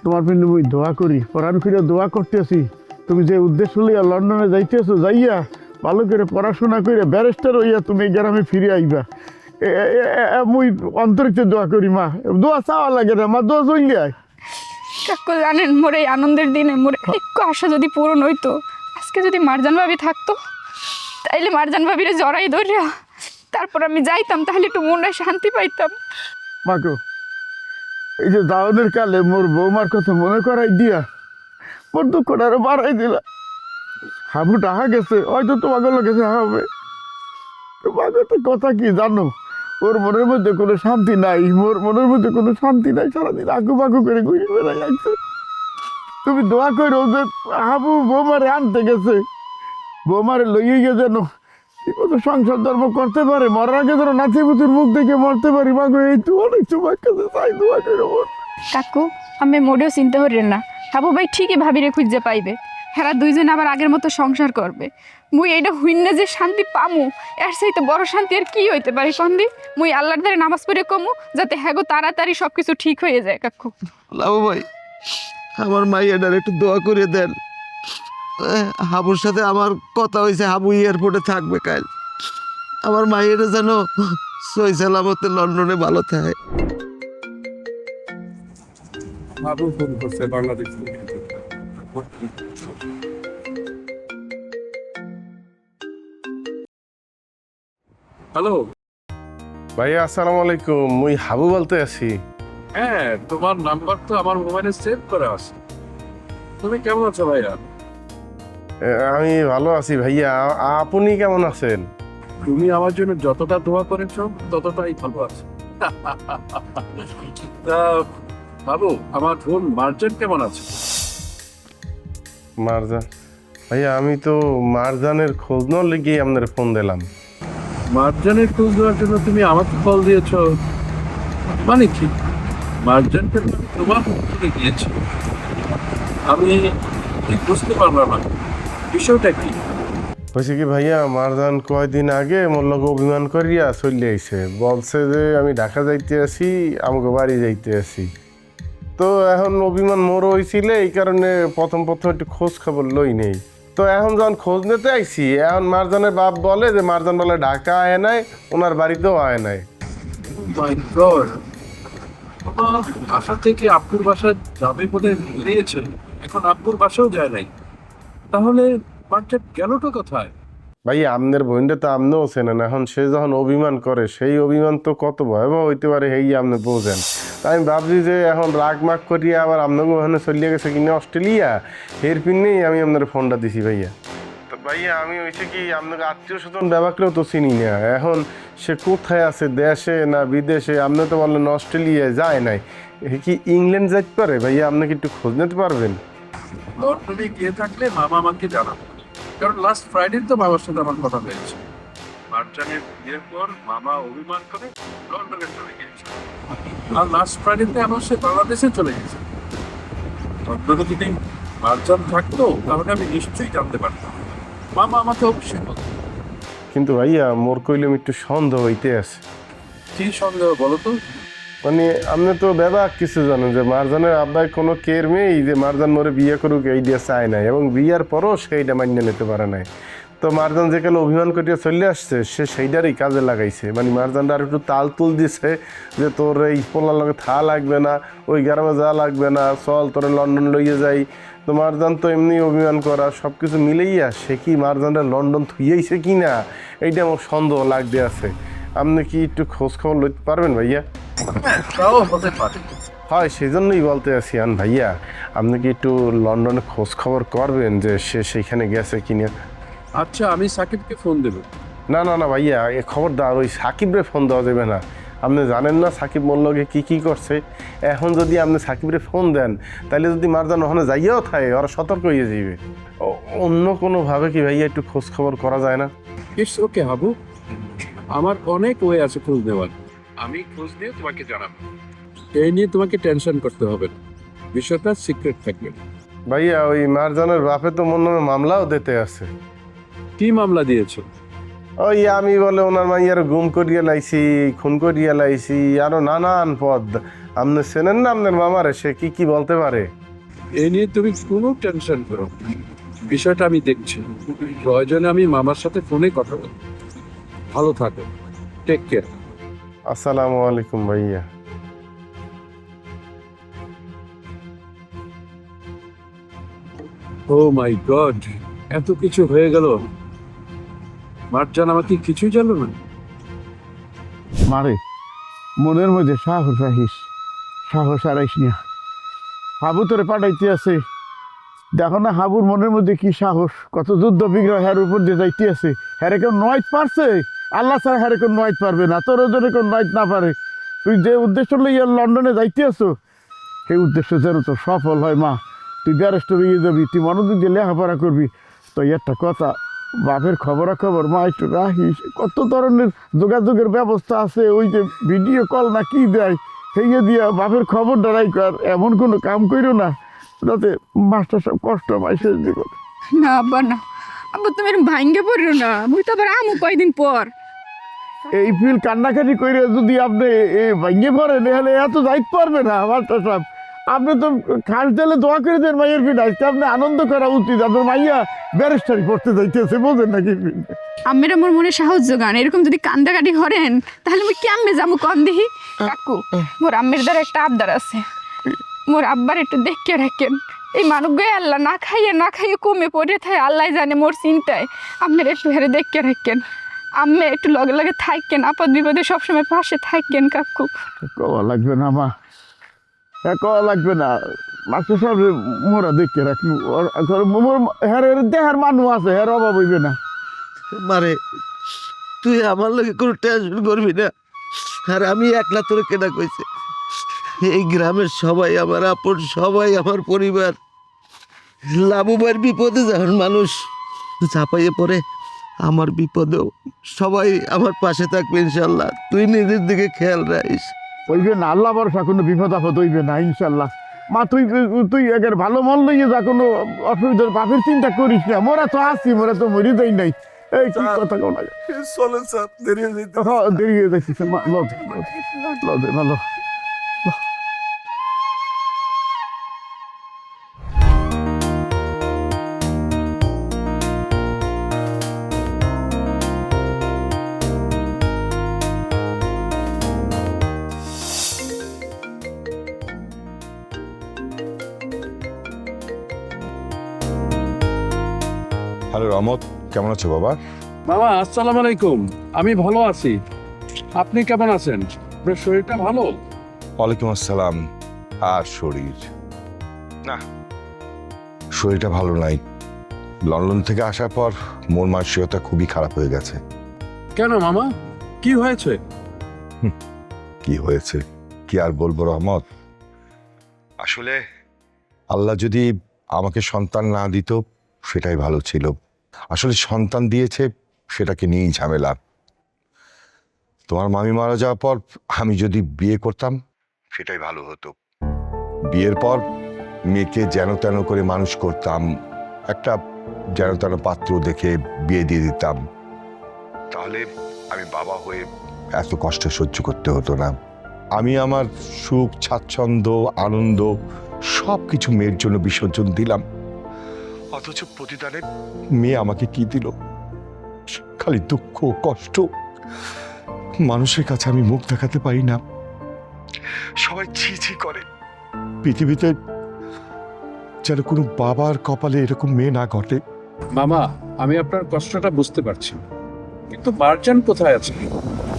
তোমার পিন্ডে মুই দোয়া করি, পড়ান ফিরে দোয়া করতেছি। তুমি যে উদ্দেশ্য লইয়া লন্ডনে যাইতেছো, যাইয়া ভালো করে পড়াশোনা করে ব্যারিস্টার হইয়া তুমি গ্রামে ফিরে আইবা। মুই অন্তরিতে দোয়া করি মা, দোয়া চাওয়া লাগে না মা, দোয়া চলে আয়। কাকু জানেন, মোর এই আনন্দের দিনে মোর একটু আশা যদি পূরণ হইতো, আজকে যদি মারজান ভাবি থাকতো, তাইলে মারজান ভাবিরে জড়াই ধরিয়া তারপর আমি যাইতাম, তাহলে একটু মনটা শান্তি পাইতাম। মাগো, এই যে দাওয়ানের কালে মোর বৌমার কথা মনে করাই দিয়া মোর দুঃখটা আরো বাড়াই দিলা। হাবু টাহা গেছে, হয়তো তোমাকে গেছে হবে। তোমাকে তো কথা কি জানো, ওর মনের মধ্যে কোনো শান্তি নাই, মোর মনের মধ্যে কোনো শান্তি নাই, সারাদিন আঁকু পাকু করে ঘুরে বেড়াই লাগছে। তুমি দোয়া করো যে হাবু বৌমারে আনতে গেছে, বৌমারে লইয়ে গিয়ে যেন কোনো সংসার ধর্ম করতে পারে, মরার আগে যেন নাচি পুচির মুখ দেখে মরতে পারি। মাগো এই তো অনেক সময় কাছে চাই, দোয়া করো। কাকু আমি মোটেও চিন্তা করেন না, হাবু ভাই ঠিকই ভাবিরে খুঁজে পাইবে, হেরা দুইজন আবার আগের মতো সংসার করবে। মুই এইটা হইনে যে শান্তি পামু, এর চাইতে বড় শান্তি আর কি হইতে পারে কন্দি। মুই আল্লাহর দ্বারে নামাজ পড়ে কমু যাতে হ্যাগো তাড়াতাড়ি সবকিছু ঠিক হয়ে যায়। কাকু লাবু ভাই, আমার মাইয়াটার একটু দোয়া করে দেন। হাবুর সাথে আমার কথা হয়েছে, হাবু এয়ারপোর্টে থাকবে কাল। আমার মাইয়াটা যেন সই সালামতে লন্ডনে ভালো থাকে। হাবু ফোন করছে বাংলাদেশ থেকে। হ্যালো। ভাইয়া আসসালামু আলাইকুম, মুই হাবু বলতে আছি। হ্যাঁ, তোমার নাম্বার তো আমার মোবাইলে সেভ করা আছে। তুমি কেমন আছো ভাইয়া? আমি ভালো আছি ভাইয়া, আপনি কেমন আছেন? তুমি আমার জন্য যতটা দোয়া করেছো ততটাই ভালো আছে। তা বাবু, আমার বোন মার্জান কেমন আছে? মারজান ভাইয়া, আমি তো মারজানের খোঁজ নেওয়ার লেগেই আপনার ফোন দিলাম। মার্জানের খোঁজ দেওয়ার জন্য তুমি আমাকে কল দিয়েছো, মানে কি? মার্জানকে তোমার করে দিয়েছি আমি, ঠিক বুঝতে পারলাম না বিষয়টা কি। হয়েছে কি ভাইয়া, মারজান কয়দিন আগে মোর লগে অভিমান করিয়া চলে আইছে, বলছে যে আমি ঢাকা যাইতে আছি, আমাকে বাড়ি যাইতে আছি। তো এখন অভিমান মোর হয়েছিল, এই কারণে প্রথম একটু খোঁজ খবর লই নেই। তো এখন যখন খোঁজ নিতে আইছি, এখন মারজানের বাপ বলে যে মারজান বলে ঢাকা আয় নাই, ওনার বাড়িতেও আয় নাই। বাসা থেকে আপুর বাসা যাবে বলে বেরিয়েছে, এখন আপুর বাসাও যায় নাই, তাহলে মার্জান গেলটা কোথায়? ভাইয়া আপনার বোনটা তো আপনিও চেনেন, এখন সে যখন অভিমান করে সেই অভিমান তো কত ভয়াবহ হইতে পারে এই আপনি বোঝেন। তাই আমি ভাবছি যে এখন রাগ মাগ করিয়া আবার আপনাকে ওখানে চলিয়ে গেছে কিনা অস্ট্রেলিয়া, এর পিনেই আমি আপনার ফোনটা দিছি ভাইয়া। তো ভাইয়া আমি হয়েছে কি, আপনাকে আত্মীয় স্বজন ব্যবহারেও তো চিনি না, এখন সে কোথায় আছে, দেশে না বিদেশে? আপনি তো বললেন অস্ট্রেলিয়ায় যায় নাই, কি ইংল্যান্ড যাইতে পারে? ভাইয়া আপনি কি একটু খোঁজ নিতে পারবেন? লন্ডনে গিয়ে থাকলে মামা আমাকে জানাবো, কারণ লাস্ট ফ্রাইডে তো বাবার সাথে আমার কথা হয়েছে। মার্জানের বিয়ের পর মামা অভিমান করে লন্ডনে চলে গিয়েছে, আর লাস্ট ফ্রাইডেতে আমার সে বাংলাদেশে চলে গেছে। লন্ডনে যদি মার্জান থাকতো তাহলে আমি নিশ্চয়ই জানতে পারতাম, মামা আমাকে অবশ্যই বলতো। কিন্তু ভাইয়া মোর কইলাম একটু সন্দেহ হইতে আছে। কি সন্দেহ বলো তো? মানে আপনি তো ব্যাপার কিছু জানেন যে মারজানের আব্বাই কোনো কের মেয়ে যে মারজান মোরে বিয়ে করুক এই দিয়ে চায় নাই, এবং বিয়ার পরও সেইটা মান্য নিতে পারে নাই। তো মারজান যেখানে অভিমান করিয়া চলে আসছে, সে সেইটারই কাজে লাগাইছে, মানে মারজানটা আর একটু তাল তুল দিছে যে তোর এই পোলার লগে থা লাগবে না, ওই গ্রামে যা লাগবে না, চল তোরে লন্ডন লইয়ে যাই। তো মারজান তো এমনি অভিমান করা সব কিছু মিলেইয়া সে কি মারজানটা লন্ডন থুইয়াইছে কি না, এইটা আমার সন্দেহ লাগতে আছে। আপনি কি একটু খোঁজ খবর লইতে পারবেন ভাইয়া? তাও হতে পারে। হয়, সেই জন্যই বলতে আছি আন ভাইয়া, আপনি কি একটু লন্ডনে খোঁজ খবর করবেন যে সে সেইখানে গেছে কিনা? আচ্ছা, আমি সাকিবকে ফোন দেবো। না না না ভাইয়া, এ খবরদার ওই সাকিবরে ফোন দেওয়া যাবে না। আপনি জানেন না সাকিব মোল্লকে কি করছে। এখন যদি আপনি সাকিবরে ফোন দেন, তাহলে যদি মারজান ওখানে যাইয়াও থাকে, ওরা সতর্ক হয়ে যাইবে। অন্য কোনোভাবে কি ভাইয়া একটু খোঁজ খবর করা যায় না? ইটস ওকে হাবু, আমার অনেক ওয়ে আছে খোঁজ দেওয়ার, আমি খোঁজ দিয়ে তোমাকে জানাবো। এই নিয়ে তোমাকে টেনশন করতে হবে না, বিষয়টা সিক্রেট থাকবে। ভাইয়া ওই মারজানের বাপে তো মন নামে মামলাও দিতে আছে। কি মামলা দিয়েছো? ওই আমি বলে ওনার মাইয়ার গুম করিয়া লাইছি, খুন করিয়া লাইছি, আরো নানান পদ। আপনি চেনেন না আপনার মামারে, সে কি বলতে পারে? এই নিয়ে তুমি কোনো টেনশন করো, বিষয়টা আমি দেখছি, প্রয়োজনে আমি মামার সাথে ফোনে কথা বলবো। ভালো থাকো, টেক কেয়ার। আসসালামু আলাইকুম ভাইয়া। ও মাই গড, এত কিছু হয়ে গেল, মার্জান আমাকে কিছুই জানো না। মারে মনের মধ্যে সাহস রাখিস, সাহস হারাইস না। হাবু তোরে পাঠাইতে আছে, দেখো না হাবুর মনের মধ্যে কি সাহস, কত যুদ্ধ বিগ্রহ হ্যার উপর দিয়ে যাইতে আছে। হ্যারে কেউ নয় পারছে, আল্লাহ ছাড়া হারে কোন নয় পারবে না, তোর ওজনে কোন নয় না পারে। তুই যে উদ্দেশ্য লইয়া লন্ডনে যাইতে আছো সেই উদ্দেশ্য যেন তোর সফল হয় মা। তুই ব্যারিস্টার হয়ে যাবি, তুই মনোযোগ দিয়ে লেখাপড়া করবি। তো একটা কথা, বাপের খবরাখবর মা একটু রাখিস। কত ধরনের যোগাযোগের ব্যবস্থা আছে, ওই যে ভিডিও কল না কি দেয় সেই দিয়া বাপের খবর ডরাই কর। এমন কোনো কাম করিও না যাতে মাস্টার সব কষ্ট পায় শেষ জীবন। না আব্বা না, আব্বা তুমি এরকম ভাঙ্গে পড়িও না, মুই তো আবার আমু কয়দিন পর। এই ফিল কান্নাকাটি করে যদি আপনি ভেঙে পড়েন তাহলে এত যাইতে পারবে না মাস্টার সাহেব। আপনি তো খাস দিলে দোয়া করে দেন মাইয়ের ফিল আসতে, আপনি আনন্দ করা উচিত। আপনার মাইয়া ব্যারিস্টারি পড়তে যাইতেছে, বোঝেন নাকি? আমের আমার মনে সাহস যোগান, এরকম যদি কান্দাকাটি করেন তাহলে আমি কেমনে যাবো কম দিহি। কাকু, মোর আম্মের দ্বারা একটা আবদার আছে, মোর আব্বার একটু দেখে রাখেন। এই মানুষ গয়ে আল্লাহ না খাইয়ে কমে পড়ে থাকে, আল্লাহ জানে মোর চিন্তায়। আপনার একটু হেরে দেখে রাখেন, আম্মে একটু লগে লগে থাকেন, আপদ বিপদে সবসময় পাশে থাকেন কাকু। কওয়া লাগবে না মা, কওয়া লাগবে না। মাস্টার সাহেব মোরা দেখে রাখি, হ্যাঁ দেহার মানুষ আছে, হ্যাঁ অভাব হইবে না। মারে তুই আমার লগে কোনো টেনশন করবি না, আর আমি একলা তোরে কেনা কইছে। এই গ্রামের সবাই আমার আপন, সবাই আমার পরিবার। লাবুবার বিপদে যখন মানুষ চাপাইয়ে পড়ে, আমার বিপদেও সবাই আমার পাশে থাকবে ইনশাল্লাহ। তুই নিজের দিকে খেয়াল রাখিস। হইবে না, আল্লাহ ভরসা কোনো বিপদ আপদ হইবে না ইনশাল্লাহ। মা তুই তুই একের ভালো মন লইয়ে যা, কোনো অসুবিধার বাপের চিন্তা করিস না। মোরা তো আসি, মোরা তো মরি যাই নাই। এই কি কথা কোন চলেন স্যার, দেরি হয়ে যেতে। দেরি হয়ে যাচ্ছে মা, লদে লদে ভালো। হ্যালো রহমত, কেমন আছো বাবা? মামা আসসালামু আলাইকুম। আমি ভালো আছি, আপনি কেমন আছেন? আপনার শরীরটা ভালো? ওয়ালাইকুম আসসালাম। আর শরীর না, শরীরটা ভালো নাই। লন্ডন থেকে আসার পর মন মানসিকতা খুবই খারাপ হয়ে গেছে। কেন মামা, কি হয়েছে? কি হয়েছে কি আর বলবো রহমত, আসলে আল্লাহ যদি আমাকে সন্তান না দিত সেটাই ভালো ছিল। আসলে সন্তান দিয়েছে সেটাকে নিয়েই ঝামেলা। তোমার মামি মারা যাওয়ার পর আমি যদি বিয়ে করতাম সেটাই ভালো হতো। বিয়ের পর মেয়েকে যেন তেন করে মানুষ করতাম, একটা যেন তেন পাত্র দেখে বিয়ে দিয়ে দিতাম, তাহলে আমি বাবা হয়ে এত কষ্ট সহ্য করতে হতো না। আমি আমার সুখ, স্বাচ্ছন্দ্য, আনন্দ সব কিছু মেয়ের জন্য বিসর্জন দিলাম, অথচ প্রতিদানে মেয়ে আমাকে কি দিল? খালি দুঃখ, কষ্ট। মানুষের কাছে আমি মুখ দেখাতে পারি না, সবাই ছি ছি করে। পৃথিবীতে যেন কোনো বাবার কপালে এরকম মেয়ে না ঘটে। মামা, আমি আপনার কষ্টটা বুঝতে পারছি, কিন্তু মার্জান কোথায় আছে?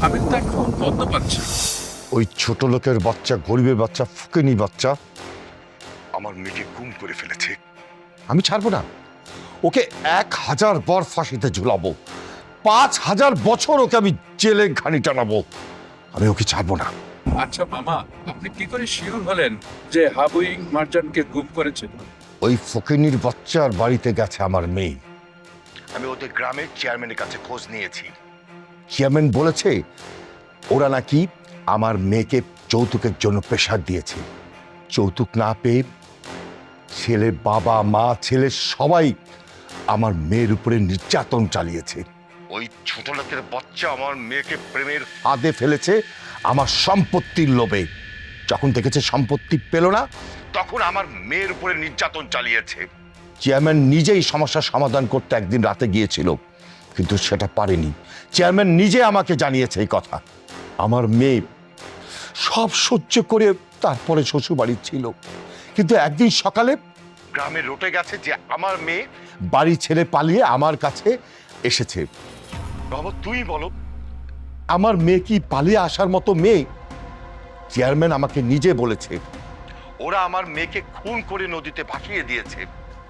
আমি তো এখন বন্ধ পাচ্ছি। ওই ছোট লোকের বাচ্চা, গরিবের বাচ্চা, ফুকেনি বাচ্চা আমার মেয়েকে গুম করে ফেলেছে। আমি ছাড়বো না ওকে। 1000 বার ফাঁসিতে ঝুলাবো, 5000 বছর ওকে আমি জেলে ঘানি টানাবো। আমি ওকে ছাড়বো না। আচ্ছা মামা, আপনি কি করে শিওর হলেন যে হাবুই মার্জানকে গুম করেছে? ওই ফকিনির বাচ্চার বাড়িতে গেছে আমার মেয়ে। আমি ওদের গ্রামের চেয়ারম্যানের কাছে খোঁজ নিয়েছি। চেয়ারম্যান বলেছে ওরা নাকি আমার মেয়েকে যৌতুকের জন্য প্রেশার দিয়েছে। যৌতুক না পেয়ে ছেলের বাবা, মা, ছেলে সবাই আমার মেয়ের উপরে নির্যাতন চালিয়েছে। ওই ছোট লোকের বাচ্চা আমার মেয়েকে প্রেমের ফাঁদে ফেলেছে আমার সম্পত্তির লোভে। যখন দেখেছে সম্পত্তি পেল না, তখন আমার মেয়ের উপরে নির্যাতন চালিয়েছে। চেয়ারম্যান নিজেই সমস্যার সমাধান করতে একদিন রাতে গিয়েছিল, কিন্তু সেটা পারেনি। চেয়ারম্যান নিজে আমাকে জানিয়েছে এই কথা। আমার মেয়ে সব সহ্য করে তারপরে শ্বশুরবাড়ি ছিল, কিন্তু একদিন সকালে গ্রামে রটে গেছে যে আমার মেয়ে বাড়ি ছেড়ে পালিয়ে আমার কাছে এসেছে। বাবা তুই বলো, আমার মেয়ে কি পালিয়ে আসার মতো মেয়ে? চেয়ারম্যান আমাকে নিজে বলেছে ওরা আমার মেয়েকে খুন করে নদীতে ভাসিয়ে দিয়েছে,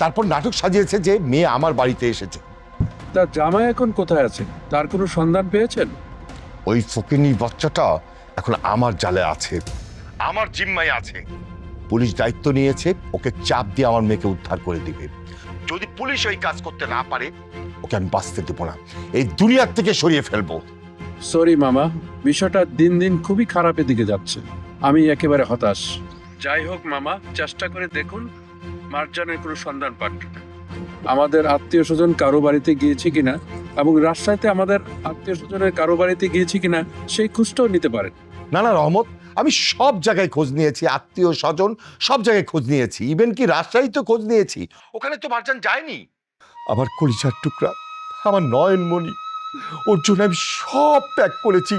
তারপর নাটক সাজিয়েছে যে মেয়ে আমার বাড়িতে এসেছে। তার জামাই এখন কোথায় আছে, তার কোনো সন্ধান পেয়েছেন? ওই ফকিনি বাচ্চাটা এখন আমার জালে আছে, আমার জিম্মায় আছে। পুলিশ দায়িত্ব নিয়েছে ওকে চাপ দিয়ে আমার মেয়েকে উদ্ধার করে দিবে। যদি পুলিশ ওই কাজ করতে না পারে ওকে আমি বাঁচতে দেবো না, এই দুনিয়ার থেকে সরিয়ে ফেলবো। সরি মামা, বিষয়টা দিন দিন খুবই খারাপের দিকে যাচ্ছে। আমি একেবারে হতাশ। যাই হোক মামা, চেষ্টা করে দেখুন মার্জানের কোনো সন্ধান পান কিনা। আমাদের আত্মীয় স্বজন কারো বাড়িতে গিয়েছে কিনা এবং রাজশাহীতে আমাদের আত্মীয় স্বজনের কারো বাড়িতে গিয়েছে কিনা সেই খোঁজটাও নিতে পারেন। না না রহমত, আমি সব জায়গায় খোঁজ নিয়েছি, আত্মীয় স্বজন সব জায়গায় খোঁজ নিয়েছি, ইভেন কি রাজশাহী তো খোঁজ নিয়েছি, ওখানে তো মার্জান যায়নি। আমার কলিজার টুকরা, আমার নয়নমণি, ওর জন্য আমি সব ত্যাগ করেছি।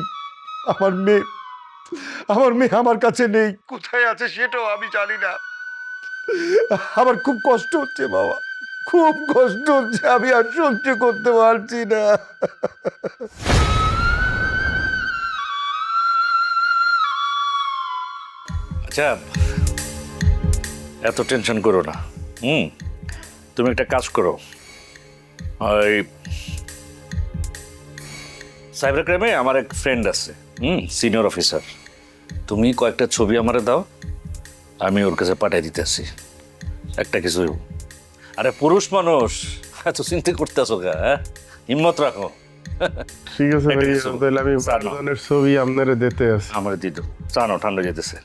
আমার মেয়ে আমার কাছে নেই, কোথায় আছে সেটাও আমি জানি না। আমার খুব কষ্ট হচ্ছে বাবা, খুব কষ্ট হচ্ছে, আমি আর সহ্য করতে পারছি না। আচ্ছা, এত টেনশন করো না। তুমি একটা কাজ করো, ওই সাইবার ক্রাইমে আমার এক ফ্রেন্ড আছে, সিনিয়র অফিসার। তুমি কয়েকটা ছবি আমারে দাও, আমি ওর কাছে পাঠিয়ে দিতেছি। একটা কিছু, আরে পুরুষ মানুষ, এত চিন্তা করতেছো গা, হ্যাঁ? হিম্মত রাখো। ঠিক আছে ভাই, তাহলে আমি ছবি আপনারা দিতে আছে। আমার দিত, চানো ঠান্ডা যেতেছে।